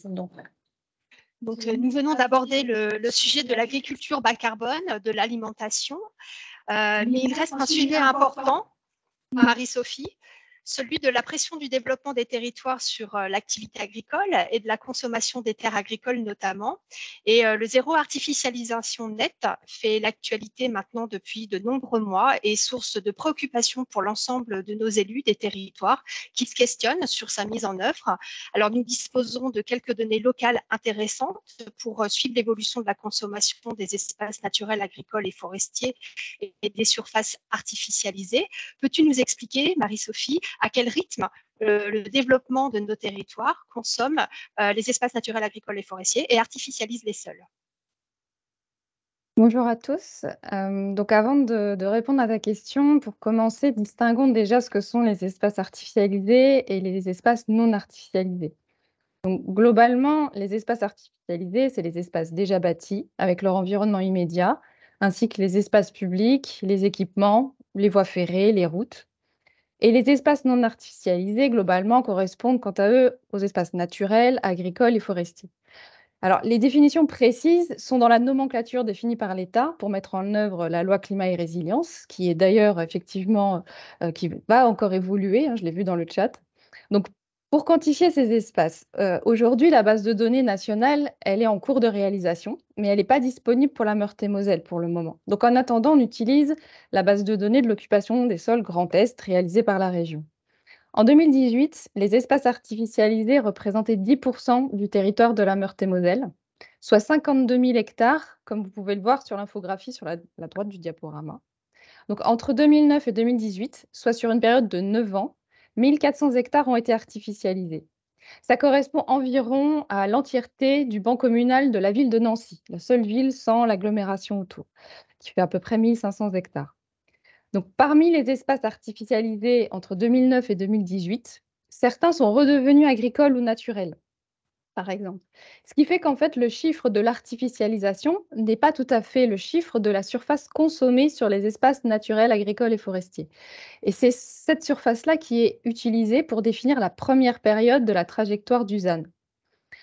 Donc, nous venons d'aborder le sujet de l'agriculture bas carbone, de l'alimentation, mais il reste un sujet important, Marie-Sophie, celui de la pression du développement des territoires sur l'activité agricole et de la consommation des terres agricoles notamment. Et le zéro artificialisation nette fait l'actualité maintenant depuis de nombreux mois et source de préoccupation pour l'ensemble de nos élus des territoires qui se questionnent sur sa mise en œuvre. Alors nous disposons de quelques données locales intéressantes pour suivre l'évolution de la consommation des espaces naturels, agricoles et forestiers et des surfaces artificialisées. Peux-tu nous expliquer, Marie-Sophie, à quel rythme le développement de nos territoires consomme les espaces naturels, agricoles et forestiers et artificialise les sols? Bonjour à tous. Donc avant de répondre à ta question, pour commencer, distinguons déjà ce que sont les espaces artificialisés et les espaces non artificialisés. Donc globalement, les espaces artificialisés, c'est les espaces déjà bâtis avec leur environnement immédiat, ainsi que les espaces publics, les équipements, les voies ferrées, les routes. Et les espaces non artificialisés, globalement, correspondent quant à eux aux espaces naturels, agricoles et forestiers. Alors, les définitions précises sont dans la nomenclature définie par l'État pour mettre en œuvre la loi climat et résilience, qui est d'ailleurs effectivement, qui va encore évoluer, hein, je l'ai vu dans le chat. Donc, pour quantifier ces espaces, aujourd'hui, la base de données nationale, elle est en cours de réalisation, mais elle n'est pas disponible pour la Meurthe-et-Moselle pour le moment. Donc, en attendant, on utilise la base de données de l'occupation des sols Grand Est réalisée par la région. En 2018, les espaces artificialisés représentaient 10% du territoire de la Meurthe-et-Moselle, soit 52 000 hectares, comme vous pouvez le voir sur l'infographie sur la droite du diaporama. Donc, entre 2009 et 2018, soit sur une période de 9 ans, 1400 hectares ont été artificialisés. Ça correspond environ à l'entièreté du ban communal de la ville de Nancy, la seule ville sans l'agglomération autour, qui fait à peu près 1500 hectares. Donc, parmi les espaces artificialisés entre 2009 et 2018, certains sont redevenus agricoles ou naturels, par exemple. Ce qui fait qu'en fait, le chiffre de l'artificialisation n'est pas tout à fait le chiffre de la surface consommée sur les espaces naturels, agricoles et forestiers. Et c'est cette surface-là qui est utilisée pour définir la première période de la trajectoire du ZAN.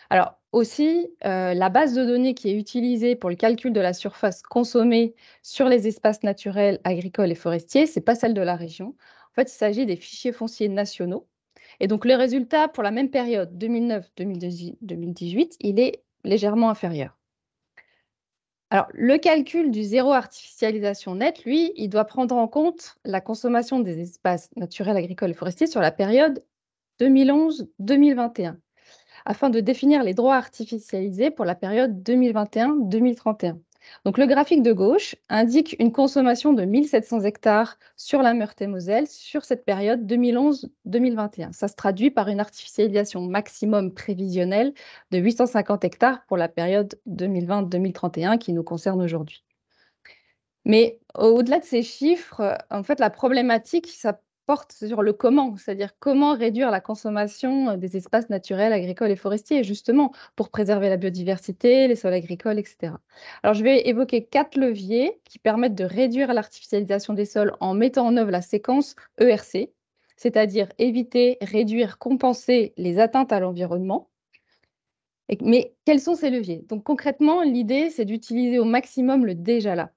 Alors aussi, la base de données qui est utilisée pour le calcul de la surface consommée sur les espaces naturels, agricoles et forestiers, ce n'est pas celle de la région. En fait, il s'agit des fichiers fonciers nationaux. Et donc, le résultat pour la même période, 2009-2018, il est légèrement inférieur. Alors, le calcul du zéro artificialisation net, lui, il doit prendre en compte la consommation des espaces naturels, agricoles et forestiers sur la période 2011-2021. Afin de définir les droits artificialisés pour la période 2021-2031. Donc, le graphique de gauche indique une consommation de 1700 hectares sur la Meurthe-et-Moselle sur cette période 2011-2021. Ça se traduit par une artificialisation maximum prévisionnelle de 850 hectares pour la période 2020-2031 qui nous concerne aujourd'hui. Mais au-delà de ces chiffres, en fait, la problématique, ça porte sur le comment, c'est-à-dire comment réduire la consommation des espaces naturels, agricoles et forestiers, justement, pour préserver la biodiversité, les sols agricoles, etc. Alors, je vais évoquer 4 leviers qui permettent de réduire l'artificialisation des sols en mettant en œuvre la séquence ERC, c'est-à-dire éviter, réduire, compenser les atteintes à l'environnement. Mais quels sont ces leviers? Donc, concrètement, l'idée, c'est d'utiliser au maximum le déjà là,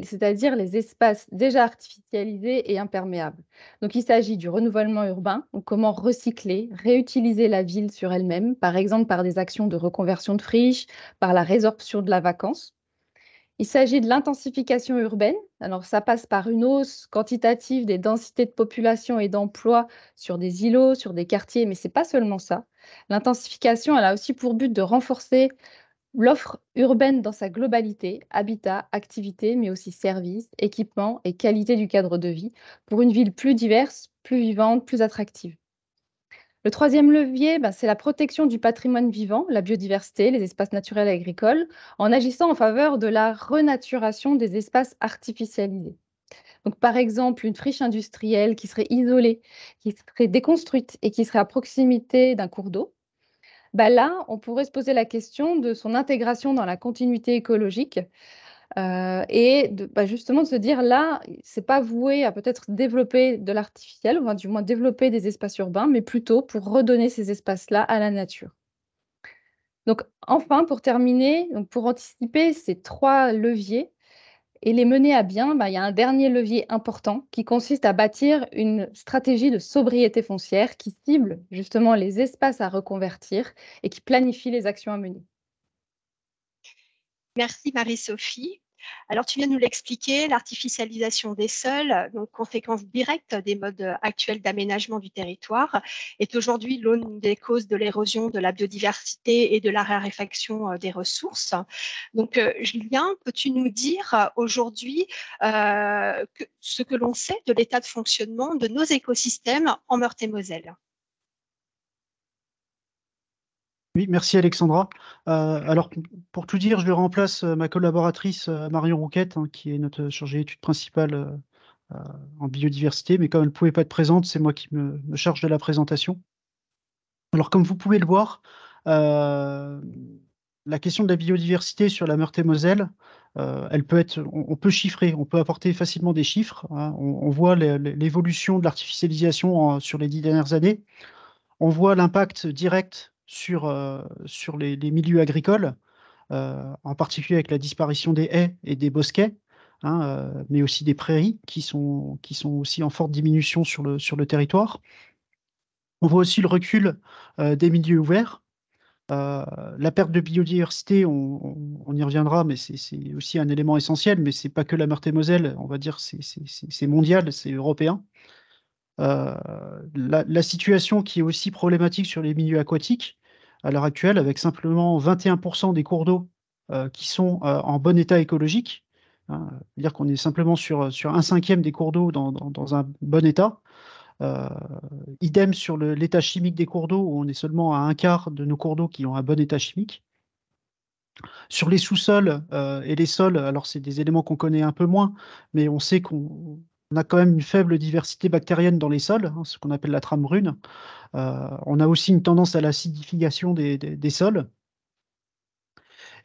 c'est-à-dire les espaces déjà artificialisés et imperméables. Donc, il s'agit du renouvellement urbain, donc comment recycler, réutiliser la ville sur elle-même, par exemple par des actions de reconversion de friches, par la résorption de la vacance. Il s'agit de l'intensification urbaine. Alors, ça passe par une hausse quantitative des densités de population et d'emploi sur des îlots, sur des quartiers, mais ce n'est pas seulement ça. L'intensification, elle a aussi pour but de renforcer l'offre urbaine dans sa globalité, habitat, activités, mais aussi services, équipements et qualité du cadre de vie, pour une ville plus diverse, plus vivante, plus attractive. Le troisième levier, c'est la protection du patrimoine vivant, la biodiversité, les espaces naturels et agricoles, en agissant en faveur de la renaturation des espaces artificialisés. Donc, par exemple, une friche industrielle qui serait isolée, qui serait déconstruite et qui serait à proximité d'un cours d'eau, bah là, on pourrait se poser la question de son intégration dans la continuité écologique et justement de se dire là, c'est pas voué à peut-être développer de l'artificiel, ou du moins développer des espaces urbains, mais plutôt pour redonner ces espaces-là à la nature. Donc, enfin, pour terminer, donc pour anticiper ces 3 leviers et les mener à bien, il y a un dernier levier important qui consiste à bâtir une stratégie de sobriété foncière qui cible justement les espaces à reconvertir et qui planifie les actions à mener. Merci Marie-Sophie. Alors, tu viens de nous l'expliquer, l'artificialisation des sols, donc conséquence directe des modes actuels d'aménagement du territoire, est aujourd'hui l'une des causes de l'érosion de la biodiversité et de la raréfaction des ressources. Donc, Julien, peux-tu nous dire aujourd'hui ce que l'on sait de l'état de fonctionnement de nos écosystèmes en Meurthe-et-Moselle ? Oui, merci Alexandra. Alors, pour tout dire, je remplace ma collaboratrice Marion Rouquette, qui est notre chargée d'études principale en biodiversité, mais comme elle ne pouvait pas être présente, c'est moi qui me charge de la présentation. Alors, comme vous pouvez le voir, la question de la biodiversité sur la Meurthe-et-Moselle, elle peut être, on peut chiffrer, on peut apporter facilement des chiffres. On voit l'évolution de l'artificialisation sur les 10 dernières années. On voit l'impact direct sur les milieux agricoles, en particulier avec la disparition des haies et des bosquets, mais aussi des prairies qui sont aussi en forte diminution sur le territoire. On voit aussi le recul des milieux ouverts. La perte de biodiversité, on y reviendra, mais c'est aussi un élément essentiel, mais c'est pas que la Meurthe-et-Moselle, on va dire, c'est mondial, c'est européen. La situation qui est aussi problématique sur les milieux aquatiques, à l'heure actuelle, avec simplement 21% des cours d'eau qui sont en bon état écologique, c'est-à-dire qu'on est simplement sur 1/5 des cours d'eau dans un bon état. Idem sur l'état chimique des cours d'eau, où on est seulement à 1/4 de nos cours d'eau qui ont un bon état chimique. Sur les sous-sols et les sols, alors c'est des éléments qu'on connaît un peu moins, mais on sait qu'on a quand même une faible diversité bactérienne dans les sols, ce qu'on appelle la trame brune. On a aussi une tendance à l'acidification des sols.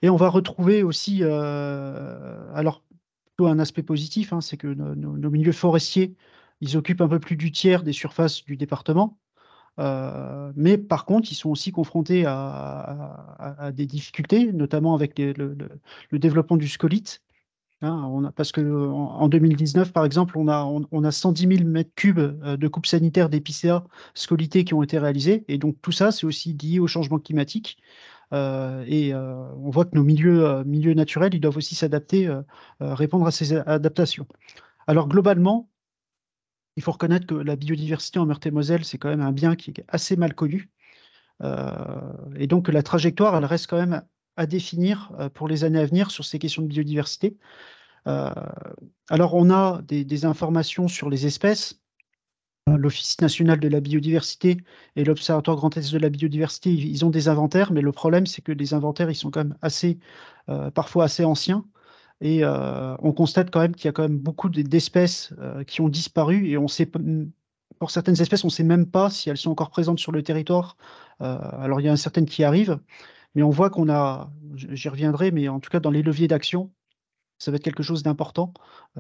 Et on va retrouver aussi, alors plutôt un aspect positif, c'est que nos milieux forestiers, ils occupent un peu plus du tiers des surfaces du département. Mais par contre, ils sont aussi confrontés à des difficultés, notamment avec le développement du scolite. Parce qu'en 2019, par exemple, on a 110 000 m3 de coupes sanitaires d'épicéas scolités qui ont été réalisées. Et donc tout ça, c'est aussi lié au changement climatique. On voit que nos milieux naturels, ils doivent aussi s'adapter, répondre à ces adaptations. Alors globalement, il faut reconnaître que la biodiversité en Meurthe-et-Moselle, c'est quand même un bien qui est assez mal connu. Et donc la trajectoire, elle reste quand même à définir pour les années à venir sur ces questions de biodiversité. Alors on a des informations sur les espèces. L'Office national de la biodiversité et l'Observatoire Grand Est de la biodiversité, ils ont des inventaires, mais le problème, c'est que les inventaires, ils sont quand même parfois assez anciens. Et on constate quand même qu'il y a quand même beaucoup d'espèces qui ont disparu, et on sait, pour certaines espèces, on ne sait même pas si elles sont encore présentes sur le territoire. Alors il y en a certaines qui arrivent, mais on voit qu'on a, j'y reviendrai, mais en tout cas dans les leviers d'action, ça va être quelque chose d'important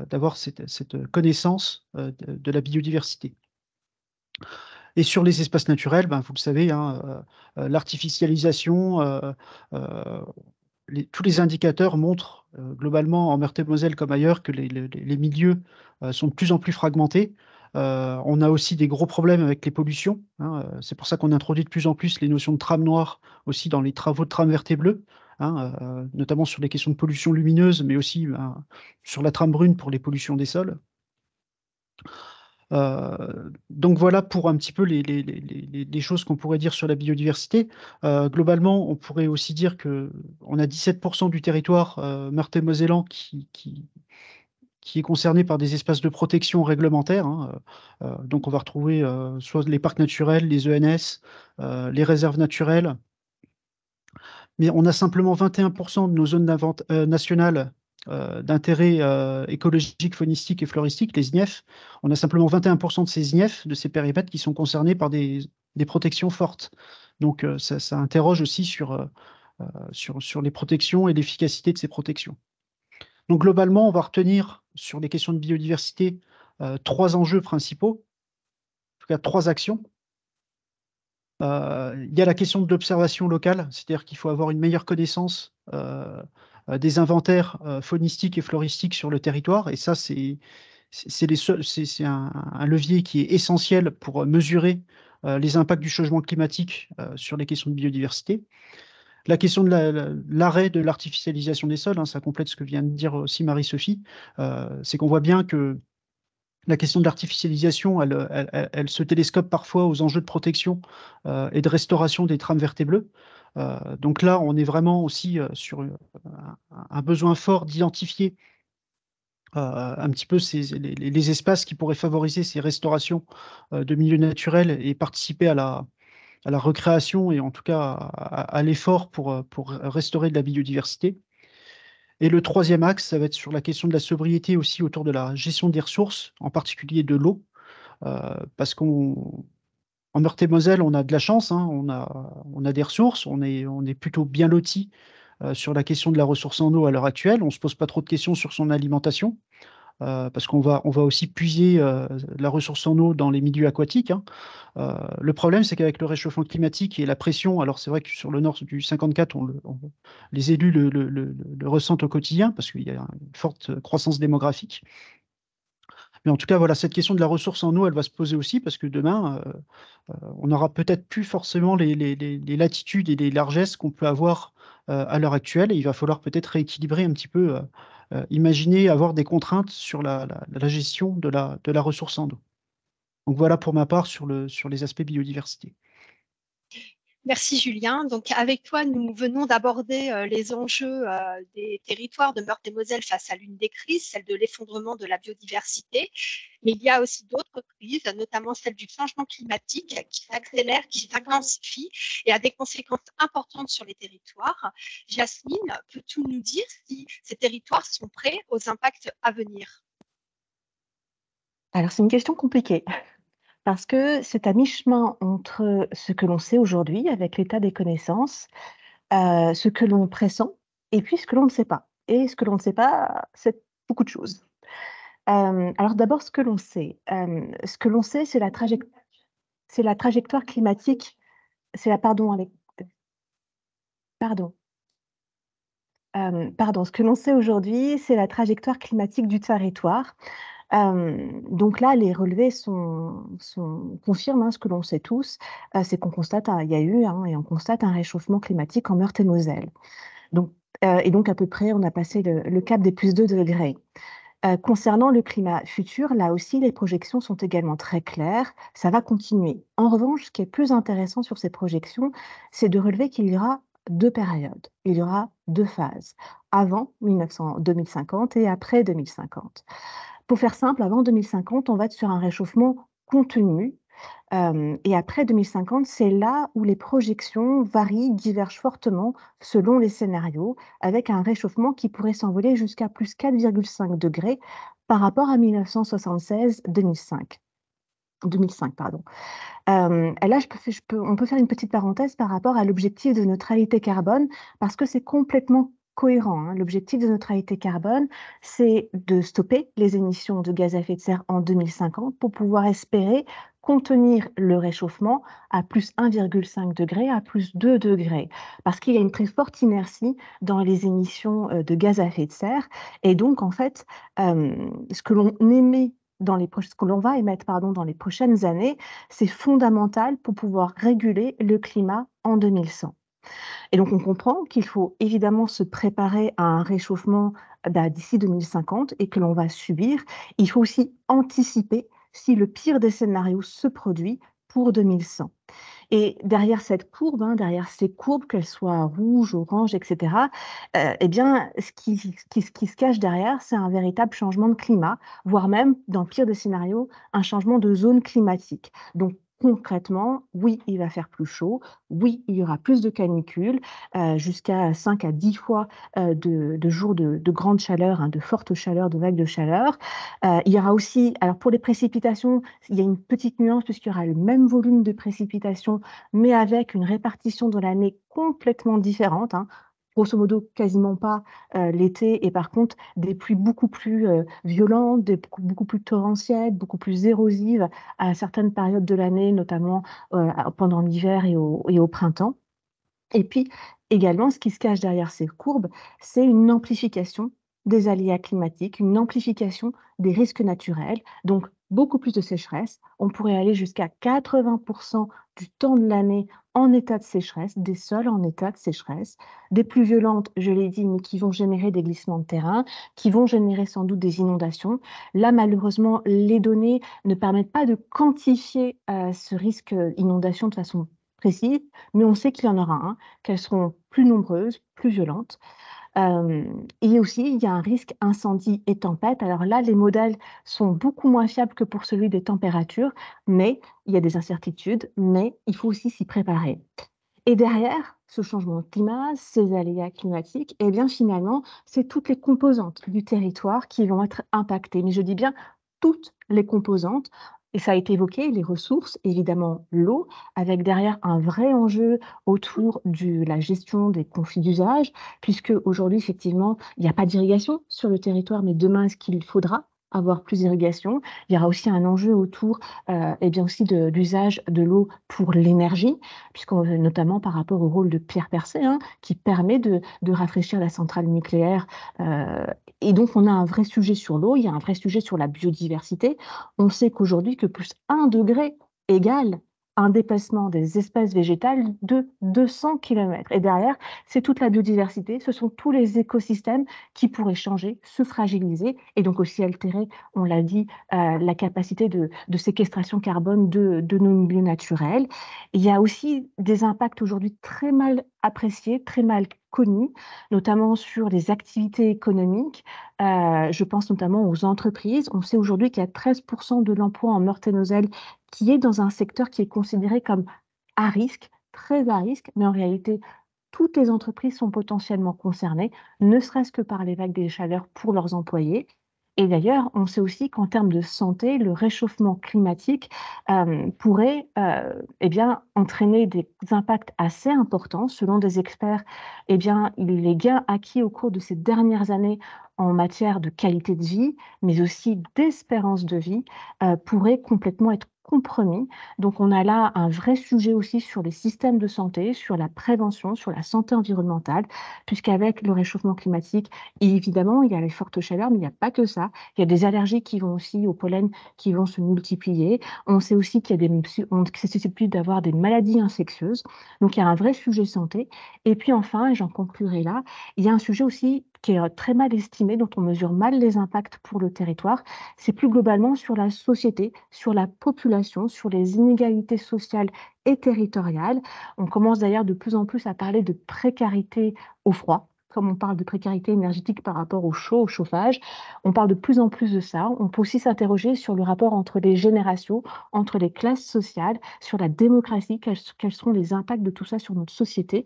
d'avoir cette connaissance de la biodiversité. Et sur les espaces naturels, vous le savez, l'artificialisation, tous les indicateurs montrent globalement en Meurthe-et-Moselle comme ailleurs que les milieux sont de plus en plus fragmentés. On a aussi des gros problèmes avec les pollutions. C'est pour ça qu'on introduit de plus en plus les notions de trame noire aussi dans les travaux de trame verte et bleue, notamment sur les questions de pollution lumineuse, mais aussi sur la trame brune pour les pollutions des sols. Donc voilà pour un petit peu les choses qu'on pourrait dire sur la biodiversité. Globalement, on pourrait aussi dire qu'on a 17% du territoire meurthe-et-mosellan qui est concerné par des espaces de protection réglementaires. Donc on va retrouver soit les parcs naturels, les ENS, les réserves naturelles. Mais on a simplement 21% de nos zones nationales d'intérêt écologique, faunistique et floristique, les INEF. On a simplement 21% de ces INEF, de ces périmètres, qui sont concernés par des protections fortes. Donc, ça interroge aussi sur les protections et l'efficacité de ces protections. Donc, globalement, on va retenir sur les questions de biodiversité 3 enjeux principaux, en tout cas 3 actions. Il y a la question de l'observation locale, c'est-à-dire qu'il faut avoir une meilleure connaissance des inventaires faunistiques et floristiques sur le territoire, et ça, c'est un levier qui est essentiel pour mesurer les impacts du changement climatique sur les questions de biodiversité. La question de l'arrêt de l'artificialisation des sols, hein, ça complète ce que vient de dire aussi Marie-Sophie, c'est qu'on voit bien que la question de l'artificialisation, elle se télescope parfois aux enjeux de protection et de restauration des trames vertes et bleues. Donc là, on est vraiment aussi sur un besoin fort d'identifier un petit peu les espaces qui pourraient favoriser ces restaurations de milieux naturels et participer à la recréation et en tout cas à l'effort pour restaurer de la biodiversité. Et le troisième axe, ça va être sur la question de la sobriété aussi autour de la gestion des ressources, en particulier de l'eau, parce qu'en Meurthe-et-Moselle, on a de la chance, hein, on a des ressources, on est plutôt bien loti sur la question de la ressource en eau à l'heure actuelle. On ne se pose pas trop de questions sur son alimentation, parce qu'on va aussi puiser la ressource en eau dans les milieux aquatiques, hein. Le problème, c'est qu'avec le réchauffement climatique et la pression, alors c'est vrai que sur le nord du 54, les élus le ressentent au quotidien, parce qu'il y a une forte croissance démographique. Mais en tout cas, voilà, cette question de la ressource en eau, elle va se poser aussi, parce que demain, on n'aura peut-être plus forcément les latitudes et les largesses qu'on peut avoir à l'heure actuelle, et il va falloir peut-être rééquilibrer un petit peu, imaginer avoir des contraintes sur la gestion de la ressource en eau. Donc voilà pour ma part sur les aspects biodiversité. Merci Julien. Donc avec toi, nous venons d'aborder les enjeux des territoires de Meurthe-et-Moselle face à l'une des crises, celle de l'effondrement de la biodiversité. Mais il y a aussi d'autres crises, notamment celle du changement climatique qui s'accélère, qui s'intensifie et a des conséquences importantes sur les territoires. Jasmine, peux-tu nous dire si ces territoires sont prêts aux impacts à venir? Alors, c'est une question compliquée. Parce que c'est à mi-chemin entre ce que l'on sait aujourd'hui avec l'état des connaissances, ce que l'on pressent et puis ce que l'on ne sait pas. Et ce que l'on ne sait pas, c'est beaucoup de choses. Alors d'abord, ce que l'on sait. Ce que l'on sait, c'est la trajectoire climatique. Pardon. Ce que l'on sait aujourd'hui, c'est la trajectoire climatique du territoire. Donc là, les relevés confirment, hein, ce que l'on sait tous, c'est qu'on constate, il y a eu, hein, et on constate un réchauffement climatique en Meurthe-et-Moselle. Donc, et donc à peu près, on a passé le cap des +2 degrés. Concernant le climat futur, là aussi, les projections sont également très claires. Ça va continuer. En revanche, ce qui est plus intéressant sur ces projections, c'est de relever qu'il y aura 2 périodes. Il y aura 2 phases, avant 2050 et après 2050. Pour faire simple, avant 2050, on va être sur un réchauffement contenu. Et après 2050, c'est là où les projections varient, divergent fortement selon les scénarios, avec un réchauffement qui pourrait s'envoler jusqu'à plus 4,5 degrés par rapport à 1976-2005. 2005, pardon. Et là, on peut faire une petite parenthèse par rapport à l'objectif de neutralité carbone, parce que c'est complètement cohérent, hein. L'objectif de neutralité carbone, c'est de stopper les émissions de gaz à effet de serre en 2050 pour pouvoir espérer contenir le réchauffement à plus 1,5 degré, à plus 2 degrés, parce qu'il y a une très forte inertie dans les émissions de gaz à effet de serre. Et donc, en fait, ce que l'on émet ce que l'on va émettre dans les prochaines années, c'est fondamental pour pouvoir réguler le climat en 2100. Et donc, on comprend qu'il faut évidemment se préparer à un réchauffement d'ici 2050 et que l'on va subir. Il faut aussi anticiper si le pire des scénarios se produit pour 2100. Et derrière cette courbe, hein, derrière ces courbes, qu'elles soient rouges, oranges, etc., eh bien, ce qui se cache derrière, c'est un véritable changement de climat, voire même, dans le pire des scénarios, un changement de zone climatique. Donc, concrètement, oui, il va faire plus chaud, oui, il y aura plus de canicules, jusqu'à 5 à 10 fois de jours de grande chaleur, hein, de forte chaleur, de vagues de chaleur. Il y aura aussi, alors pour les précipitations, il y a une petite nuance puisqu'il y aura le même volume de précipitations, mais avec une répartition dans l'année complètement différente, hein. Grosso modo, quasiment pas l'été, et par contre, des pluies beaucoup plus violentes, beaucoup plus torrentielles, beaucoup plus érosives à certaines périodes de l'année, notamment pendant l'hiver et au printemps. Et puis également, ce qui se cache derrière ces courbes, c'est une amplification des aléas climatiques, une amplification des risques naturels, donc beaucoup plus de sécheresse. On pourrait aller jusqu'à 80% du temps de l'année en état de sécheresse, des sols en état de sécheresse, des pluies violentes, je l'ai dit, mais qui vont générer des glissements de terrain, qui vont générer sans doute des inondations. Là, malheureusement, les données ne permettent pas de quantifier ce risque d'inondation de façon précise, mais on sait qu'il y en aura un, qu'elles seront plus nombreuses, plus violentes. Et aussi, il y a un risque incendie et tempête. Alors là, les modèles sont beaucoup moins fiables que pour celui des températures, mais il y a des incertitudes, mais il faut aussi s'y préparer. Et derrière ce changement de climat, ces aléas climatiques, eh bien finalement, c'est toutes les composantes du territoire qui vont être impactées. Mais je dis bien toutes les composantes. Et ça a été évoqué, les ressources, évidemment l'eau, avec derrière un vrai enjeu autour de la gestion des conflits d'usage, puisque aujourd'hui, effectivement, il n'y a pas d'irrigation sur le territoire, mais demain, est-ce qu'il faudra avoir plus d'irrigation? Il y aura aussi un enjeu autour eh bien aussi de l'usage de l'eau pour l'énergie, notamment par rapport au rôle de pierre percée, hein, qui permet de rafraîchir la centrale nucléaire. Et donc, on a un vrai sujet sur l'eau, il y a un vrai sujet sur la biodiversité. On sait qu'aujourd'hui, que plus 1 degré égale un dépassement des espèces végétales de 200 km. Et derrière, c'est toute la biodiversité, ce sont tous les écosystèmes qui pourraient changer, se fragiliser et donc aussi altérer, on l'a dit, la capacité de séquestration carbone de nos milieux naturels. Il y a aussi des impacts aujourd'hui très mal appréciés, très mal connus, notamment sur les activités économiques. Je pense notamment aux entreprises. On sait aujourd'hui qu'il y a 13% de l'emploi en Meurthe-et-Moselle qui est dans un secteur qui est considéré comme à risque, très à risque, mais en réalité, toutes les entreprises sont potentiellement concernées, ne serait-ce que par les vagues des chaleurs pour leurs employés. Et d'ailleurs, on sait aussi qu'en termes de santé, le réchauffement climatique pourrait eh bien, entraîner des impacts assez importants. Selon des experts, eh bien, les gains acquis au cours de ces dernières années en matière de qualité de vie, mais aussi d'espérance de vie, pourraient complètement être compromis. Donc, on a là un vrai sujet aussi sur les systèmes de santé, sur la prévention, sur la santé environnementale, puisqu'avec le réchauffement climatique, évidemment, il y a les fortes chaleurs, mais il n'y a pas que ça. Il y a des allergies qui vont aussi au pollen qui vont se multiplier. On sait aussi qu'il y a on est susceptible d'avoir des maladies infectieuses. Donc, il y a un vrai sujet santé. Et puis enfin, et j'en conclurai là, il y a un sujet aussi qui est très mal estimé, dont on mesure mal les impacts pour le territoire. C'est plus globalement sur la société, sur la population, sur les inégalités sociales et territoriales. On commence d'ailleurs de plus en plus à parler de précarité au froid, comme on parle de précarité énergétique par rapport au chaud, au chauffage. On parle de plus en plus de ça. On peut aussi s'interroger sur le rapport entre les générations, entre les classes sociales, sur la démocratie, quels seront les impacts de tout ça sur notre société.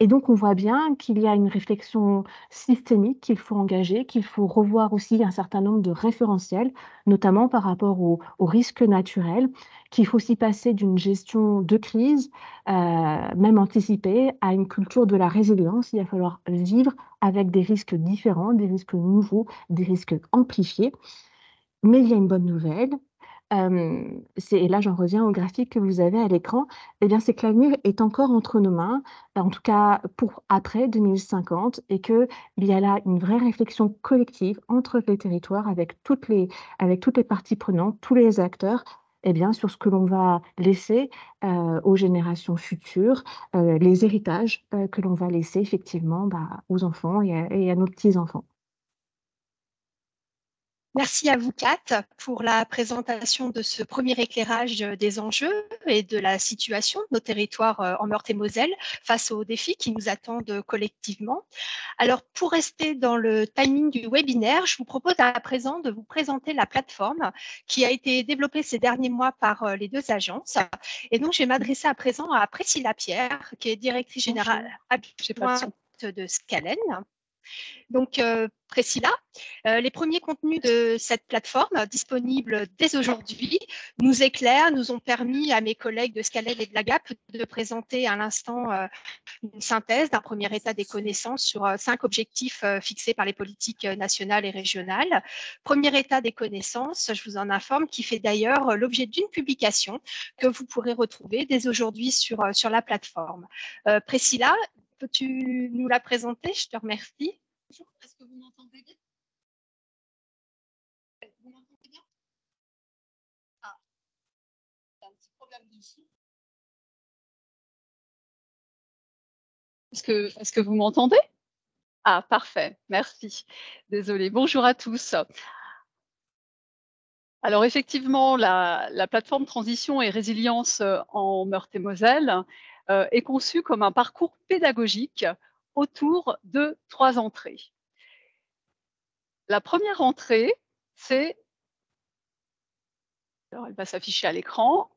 Et donc, on voit bien qu'il y a une réflexion systémique qu'il faut engager, qu'il faut revoir aussi un certain nombre de référentiels, notamment par rapport aux risques naturels, qu'il faut aussi passer d'une gestion de crise, même anticipée, à une culture de la résilience. Il va falloir vivre avec des risques différents, des risques nouveaux, des risques amplifiés. Mais il y a une bonne nouvelle. Et là, j'en reviens au graphique que vous avez à l'écran. Eh bien, c'est que l'avenir est encore entre nos mains, en tout cas pour après 2050, et qu'il y a là une vraie réflexion collective entre les territoires, avec toutes les parties prenantes, tous les acteurs, eh bien, sur ce que l'on va laisser aux générations futures, les héritages que l'on va laisser effectivement aux enfants et à nos petits-enfants. Merci à vous, Kat, pour la présentation de ce premier éclairage des enjeux et de la situation de nos territoires en Meurthe-et-Moselle face aux défis qui nous attendent collectivement. Alors, pour rester dans le timing du webinaire, je vous propose à présent de vous présenter la plateforme qui a été développée ces derniers mois par les deux agences. Et donc, je vais m'adresser à présent à Priscilla Pierre, qui est directrice générale adjointe de Scalen. Donc, Priscilla, les premiers contenus de cette plateforme, disponibles dès aujourd'hui, nous éclairent, nous ont permis à mes collègues de Scalen et de la GAP de présenter à l'instant une synthèse d'un premier état des connaissances sur 5 objectifs fixés par les politiques nationales et régionales. Premier état des connaissances, je vous en informe, qui fait d'ailleurs l'objet d'une publication que vous pourrez retrouver dès aujourd'hui sur la plateforme. Priscilla, peux-tu nous la présenter? Je te remercie. Bonjour, est-ce que vous m'entendez bien? Vous m'entendez bien? Ah, c'est un petit problème de son. Est-ce que vous m'entendez? Ah, parfait, merci. Désolée. Bonjour à tous. Alors effectivement, la plateforme Transition et Résilience en Meurthe-et-Moselle est conçue comme un parcours pédagogique autour de 3 entrées. La première entrée, c'est... Alors, elle va s'afficher à l'écran.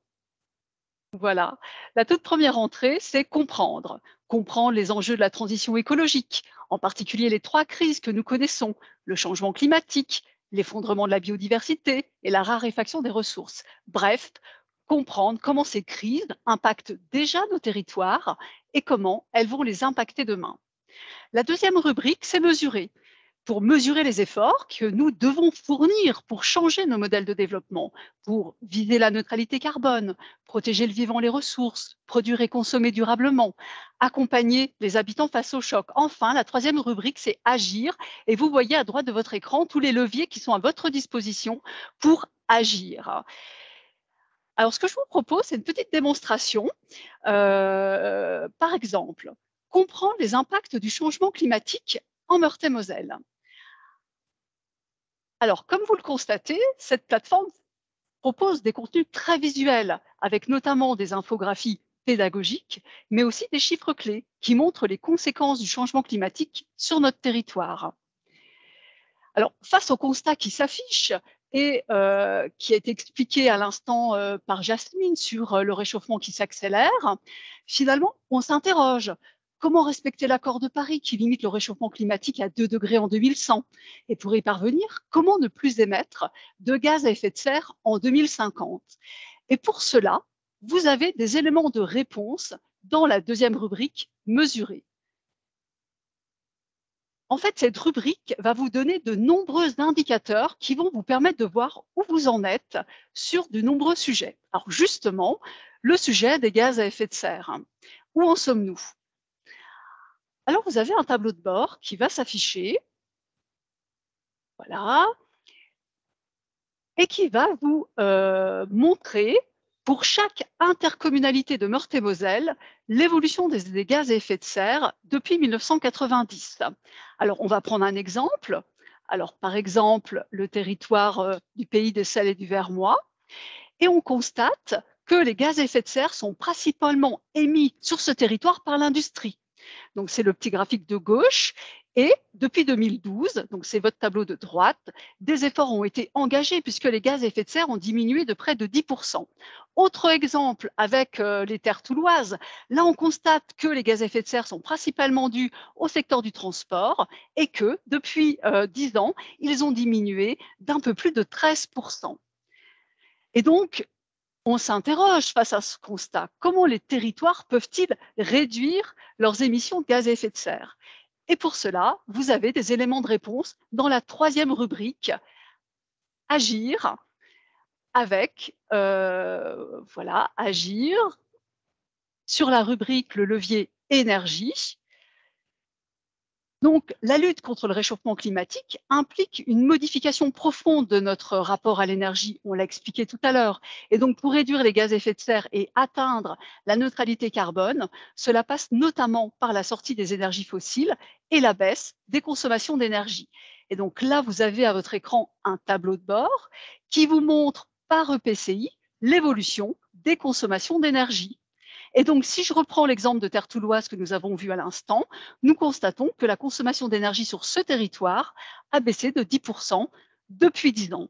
Voilà. La toute première entrée, c'est comprendre. Comprendre les enjeux de la transition écologique, en particulier les 3 crises que nous connaissons, le changement climatique, l'effondrement de la biodiversité et la raréfaction des ressources. Bref, comprendre comment ces crises impactent déjà nos territoires et comment elles vont les impacter demain. La deuxième rubrique, c'est mesurer. Pour mesurer les efforts que nous devons fournir pour changer nos modèles de développement, pour viser la neutralité carbone, protéger le vivant, les ressources, produire et consommer durablement, accompagner les habitants face au choc. Enfin, la troisième rubrique, c'est agir. Et vous voyez à droite de votre écran tous les leviers qui sont à votre disposition pour agir. Alors, ce que je vous propose, c'est une petite démonstration. Par exemple, comprendre les impacts du changement climatique en Meurthe-et-Moselle. Alors, comme vous le constatez, cette plateforme propose des contenus très visuels, avec notamment des infographies pédagogiques, mais aussi des chiffres clés qui montrent les conséquences du changement climatique sur notre territoire. Alors, face au constat qui s'affiche et qui a été expliqué à l'instant par Jasmine sur le réchauffement qui s'accélère, finalement, on s'interroge. Comment respecter l'accord de Paris qui limite le réchauffement climatique à 2 degrés en 2100? Et pour y parvenir, comment ne plus émettre de gaz à effet de serre en 2050? Et pour cela, vous avez des éléments de réponse dans la deuxième rubrique « Mesurer ». En fait, cette rubrique va vous donner de nombreux indicateurs qui vont vous permettre de voir où vous en êtes sur de nombreux sujets. Alors justement, le sujet des gaz à effet de serre. Où en sommes-nous? Alors, vous avez un tableau de bord qui va s'afficher, voilà, et qui va vous montrer, pour chaque intercommunalité de Meurthe-et-Moselle, l'évolution des gaz à effet de serre depuis 1990. Alors, on va prendre un exemple. Alors, par exemple, le territoire du Pays des Sels et du Vermois, et on constate que les gaz à effet de serre sont principalement émis sur ce territoire par l'industrie. Donc, c'est le petit graphique de gauche. Et depuis 2012, donc c'est votre tableau de droite, des efforts ont été engagés puisque les gaz à effet de serre ont diminué de près de 10%. Autre exemple avec les terres touloises, là on constate que les gaz à effet de serre sont principalement dus au secteur du transport et que depuis 10 ans, ils ont diminué d'un peu plus de 13%. Et donc, on s'interroge face à ce constat. Comment les territoires peuvent-ils réduire leurs émissions de gaz à effet de serre? Et pour cela, vous avez des éléments de réponse dans la troisième rubrique, agir, avec, voilà, agir sur la rubrique le levier énergie. Donc, la lutte contre le réchauffement climatique implique une modification profonde de notre rapport à l'énergie, on l'a expliqué tout à l'heure. Et donc, pour réduire les gaz à effet de serre et atteindre la neutralité carbone, cela passe notamment par la sortie des énergies fossiles et la baisse des consommations d'énergie. Et donc là, vous avez à votre écran un tableau de bord qui vous montre par EPCI l'évolution des consommations d'énergie. Et donc, si je reprends l'exemple de Terre Touloise que nous avons vu à l'instant, nous constatons que la consommation d'énergie sur ce territoire a baissé de 10% depuis 10 ans.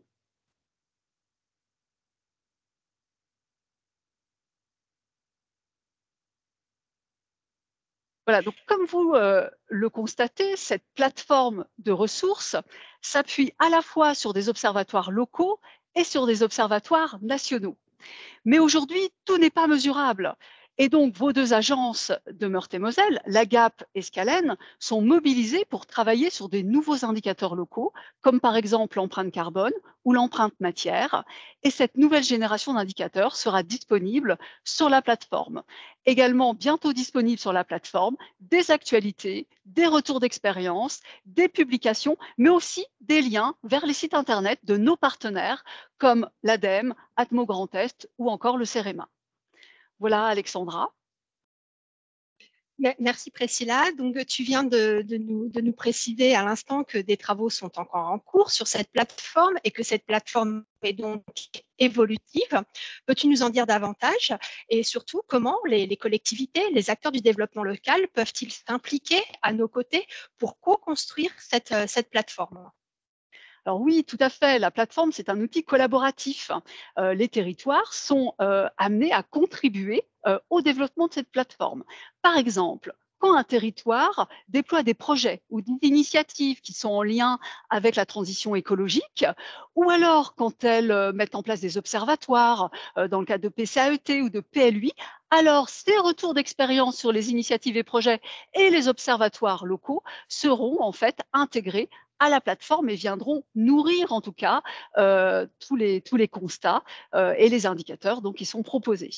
Voilà, donc comme vous le constatez, cette plateforme de ressources s'appuie à la fois sur des observatoires locaux et sur des observatoires nationaux. Mais aujourd'hui, tout n'est pas mesurable. Et donc, vos deux agences de Meurthe-et-Moselle, l'AGAP et Scalen, sont mobilisées pour travailler sur des nouveaux indicateurs locaux, comme par exemple l'empreinte carbone ou l'empreinte matière. Et cette nouvelle génération d'indicateurs sera disponible sur la plateforme. Également, bientôt disponible sur la plateforme, des actualités, des retours d'expérience, des publications, mais aussi des liens vers les sites Internet de nos partenaires, comme l'ADEME, Atmo Grand Est ou encore le CEREMA. Voilà, Alexandra. Merci Priscilla. Donc, tu viens de nous préciser à l'instant que des travaux sont encore en cours sur cette plateforme et que cette plateforme est donc évolutive. Peux-tu nous en dire davantage? Et surtout, comment les collectivités, les acteurs du développement local peuvent-ils s'impliquer à nos côtés pour co-construire cette plateforme? Alors oui, tout à fait. La plateforme, c'est un outil collaboratif. Les territoires sont amenés à contribuer au développement de cette plateforme. Par exemple, quand un territoire déploie des projets ou des initiatives qui sont en lien avec la transition écologique, ou alors quand elles mettent en place des observatoires dans le cadre de PCAET ou de PLUI, alors ces retours d'expérience sur les initiatives et projets et les observatoires locaux seront en fait intégrés à la plateforme et viendront nourrir en tout cas tous les constats et les indicateurs donc, qui sont proposés.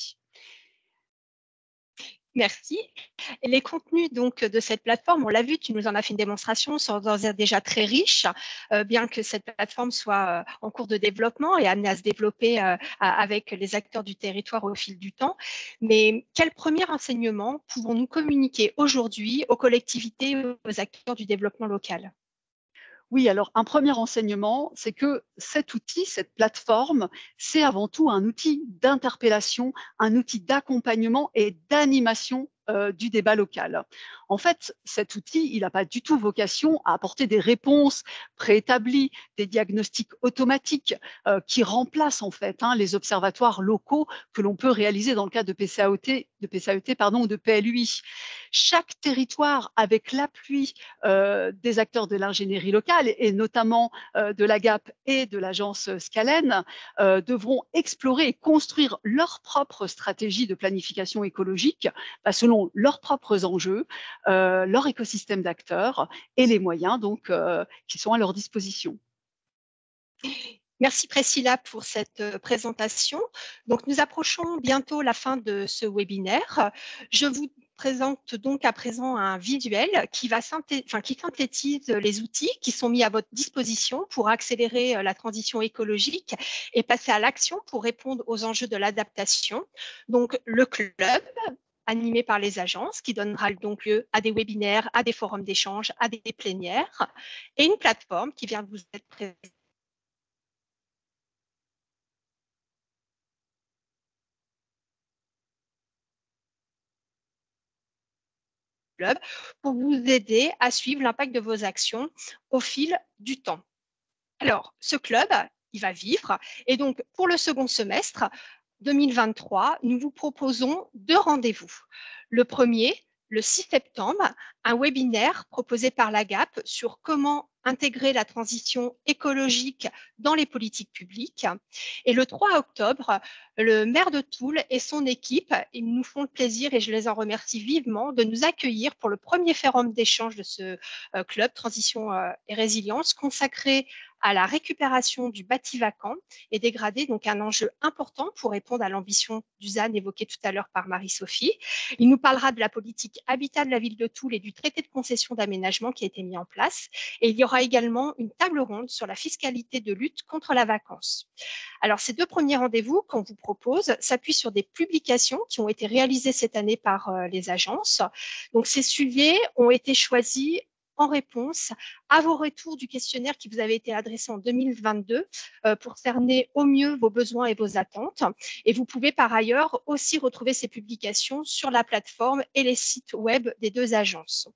Merci. Et les contenus donc de cette plateforme, on l'a vu, tu nous en as fait une démonstration, sont déjà très riches, bien que cette plateforme soit en cours de développement et amenée à se développer avec les acteurs du territoire au fil du temps. Mais quel premier enseignement pouvons-nous communiquer aujourd'hui aux collectivités et aux acteurs du développement local? Oui, alors un premier enseignement, c'est que cet outil, cette plateforme, c'est avant tout un outil d'interpellation, un outil d'accompagnement et d'animation du débat local. En fait, cet outil, il n'a pas du tout vocation à apporter des réponses préétablies, des diagnostics automatiques qui remplacent en fait les observatoires locaux que l'on peut réaliser dans le cadre de PCAET, ou de PLUI. Chaque territoire, avec l'appui des acteurs de l'ingénierie locale et notamment de l'AGAP et de l'agence Scalen, devront explorer et construire leur propre stratégie de planification écologique selon leurs propres enjeux, leur écosystème d'acteurs et les moyens donc, qui sont à leur disposition. Merci Priscilla pour cette présentation. Donc, nous approchons bientôt la fin de ce webinaire. Je vous présente donc à présent un visuel qui synthétise les outils qui sont mis à votre disposition pour accélérer la transition écologique et passer à l'action pour répondre aux enjeux de l'adaptation. Donc, le club animé par les agences, qui donnera donc lieu à des webinaires, à des forums d'échange, à des plénières, et une plateforme qui vient de vous être présentée pour vous aider à suivre l'impact de vos actions au fil du temps. Alors, ce club, il va vivre, et donc pour le second semestre 2023, nous vous proposons 2 rendez-vous. Le premier, le 6 septembre, un webinaire proposé par l'AGAP sur comment intégrer la transition écologique dans les politiques publiques. Et le 3 octobre, le maire de Toul et son équipe, ils nous font le plaisir, et je les en remercie vivement, de nous accueillir pour le premier forum d'échange de ce club Transition et Résilience consacré à la récupération du bâti vacant et dégradé, donc un enjeu important pour répondre à l'ambition du ZAN évoquée tout à l'heure par Marie-Sophie. Il nous parlera de la politique habitat de la ville de Toul et du traité de concession d'aménagement qui a été mis en place. Et il y aura également une table ronde sur la fiscalité de lutte contre la vacance. Alors, ces 2 premiers rendez-vous qu'on vous propose s'appuient sur des publications qui ont été réalisées cette année par les agences. Donc, ces sujets ont été choisis en réponse à vos retours du questionnaire qui vous avait été adressé en 2022 pour cerner au mieux vos besoins et vos attentes. Et vous pouvez par ailleurs aussi retrouver ces publications sur la plateforme et les sites web des deux agences.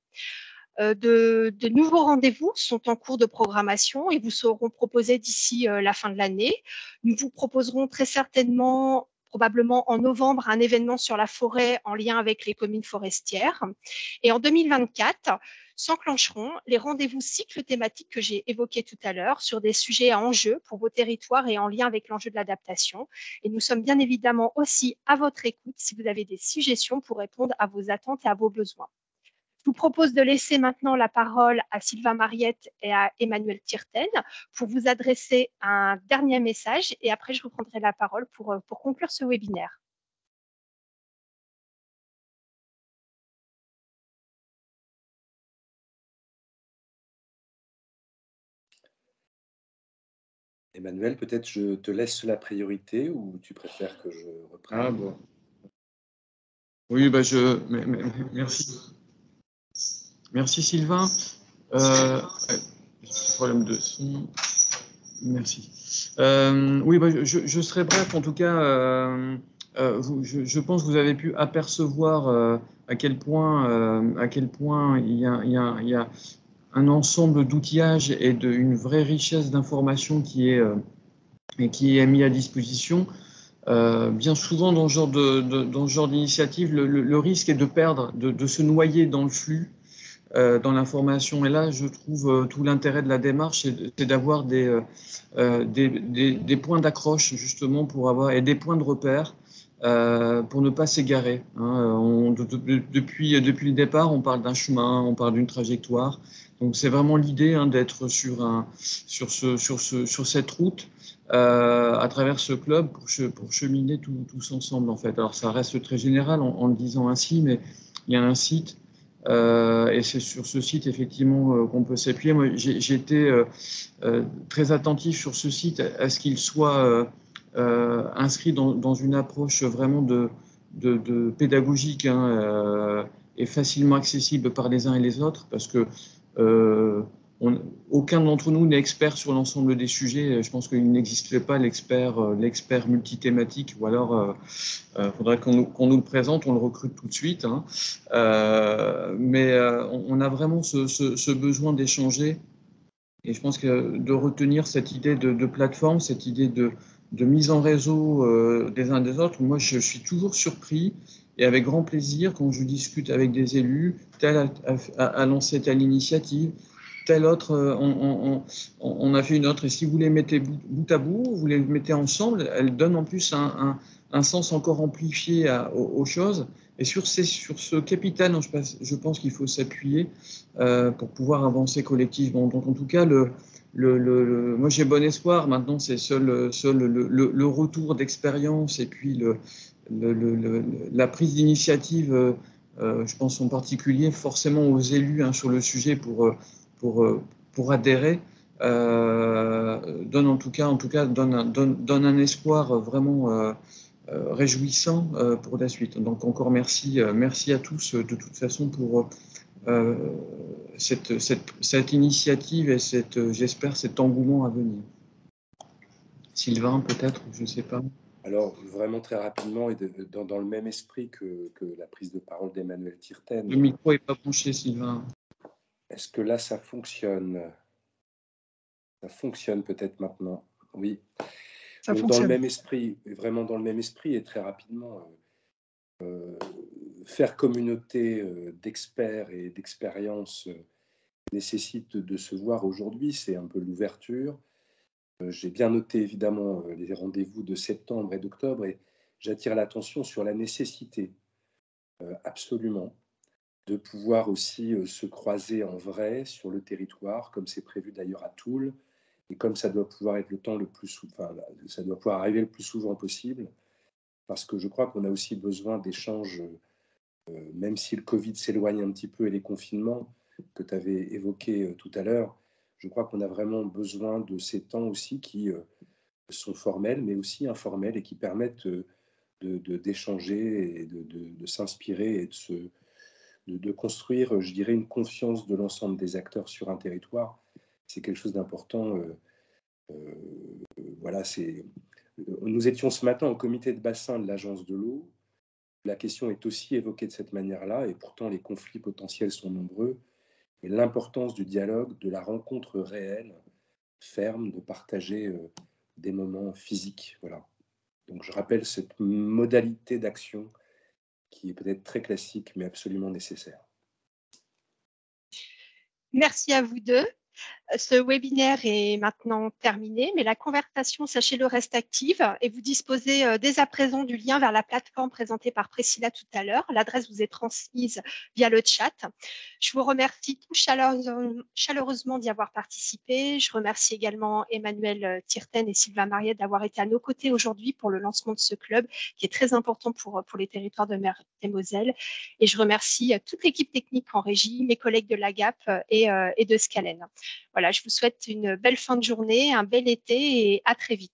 De nouveaux rendez-vous sont en cours de programmation et vous seront proposés d'ici la fin de l'année. Nous vous proposerons très certainement, probablement en novembre, un événement sur la forêt en lien avec les communes forestières. Et en 2024, s'enclencheront les rendez-vous cycles thématiques que j'ai évoqués tout à l'heure sur des sujets à enjeu pour vos territoires et en lien avec l'enjeu de l'adaptation. Et nous sommes bien évidemment aussi à votre écoute si vous avez des suggestions pour répondre à vos attentes et à vos besoins. Je vous propose de laisser maintenant la parole à Sylvain Mariette et à Emmanuel Tirten pour vous adresser un dernier message et après je reprendrai la parole pour conclure ce webinaire. Emmanuel, peut-être je te laisse la priorité ou tu préfères que je reprenne? Ah bon. Oui, bah merci. Merci Sylvain. Problème de son. Merci. Oui, bah, je serai bref. En tout cas, je pense que vous avez pu apercevoir à quel point il y a un ensemble d'outillages et une vraie richesse d'informations qui est mis à disposition. Bien souvent, dans ce genre d'initiative, le risque est de perdre, de se noyer dans le flux, dans l'information. Et là, je trouve tout l'intérêt de la démarche, c'est d'avoir des points d'accroche, justement, et des points de repère pour ne pas s'égarer. Hein. Depuis le départ, on parle d'un chemin, on parle d'une trajectoire. Donc, c'est vraiment l'idée d'être sur cette route à travers ce club pour cheminer tous ensemble, en fait. Alors, ça reste très général en le disant ainsi, mais il y a un site et c'est sur ce site, effectivement, qu'on peut s'appuyer. Moi, j'ai été très attentif sur ce site à ce qu'il soit inscrit dans une approche vraiment de pédagogique et facilement accessible par les uns et les autres, parce que aucun d'entre nous n'est expert sur l'ensemble des sujets. Je pense qu'il n'existe pas l'expert multithématique, ou alors faudrait qu'on nous le présente, on le recrute tout de suite. Mais on a vraiment ce besoin d'échanger. Et je pense que de retenir cette idée de plateforme, cette idée de mise en réseau des uns des autres, moi je suis toujours surpris et avec grand plaisir quand je discute avec des élus, tel a lancé telle initiative, tel autre, on a fait une autre. Et si vous les mettez bout à bout, vous les mettez ensemble, elles donnent en plus un sens encore amplifié aux choses. Et sur ce capital, je pense qu'il faut s'appuyer pour pouvoir avancer collectivement. Donc en tout cas, moi j'ai bon espoir. Maintenant, c'est seul le retour d'expérience et puis la prise d'initiative, je pense en particulier forcément aux élus sur le sujet pour adhérer, donne donne un espoir vraiment réjouissant pour la suite. Donc encore merci à tous de toute façon pour cette initiative et j'espère cet engouement à venir. Sylvain, peut-être, je ne sais pas. Alors, vraiment très rapidement, et dans le même esprit que la prise de parole d'Emmanuel Tirten. Le micro n'est pas branché, Sylvain. Est-ce que là, ça fonctionne? Ça fonctionne peut-être maintenant. Oui. Ça Donc, fonctionne. dans le même esprit, vraiment dans le même esprit, et très rapidement, faire communauté d'experts et d'expériences nécessite de se voir aujourd'hui. C'est un peu l'ouverture. J'ai bien noté évidemment les rendez-vous de septembre et d'octobre, et j'attire l'attention sur la nécessité absolument de pouvoir aussi se croiser en vrai sur le territoire, comme c'est prévu d'ailleurs à Toul, et comme ça doit pouvoir être ça doit pouvoir arriver le plus souvent possible, parce que je crois qu'on a aussi besoin d'échanges, même si le Covid s'éloigne un petit peu et les confinements que tu avais évoqués tout à l'heure. Je crois qu'on a vraiment besoin de ces temps aussi qui sont formels, mais aussi informels, et qui permettent d'échanger et de s'inspirer et de construire, je dirais, une confiance de l'ensemble des acteurs sur un territoire. C'est quelque chose d'important. Voilà, nous étions ce matin au comité de bassin de l'Agence de l'eau. La question est aussi évoquée de cette manière-là, et pourtant les conflits potentiels sont nombreux. Et l'importance du dialogue, de la rencontre réelle, ferme, de partager des moments physiques. Voilà. Donc je rappelle cette modalité d'action qui est peut-être très classique, mais absolument nécessaire. Merci à vous deux. Ce webinaire est maintenant terminé, mais la conversation, sachez-le, reste active et vous disposez dès à présent du lien vers la plateforme présentée par Priscilla tout à l'heure. L'adresse vous est transmise via le chat. Je vous remercie tous chaleureusement d'y avoir participé. Je remercie également Emmanuel Tirten et Sylvain Mariette d'avoir été à nos côtés aujourd'hui pour le lancement de ce club qui est très important pour les territoires de Meurthe-et-Moselle. Et je remercie toute l'équipe technique en régie, mes collègues de l'AGAP et de Scalen. Voilà, je vous souhaite une belle fin de journée, un bel été et à très vite.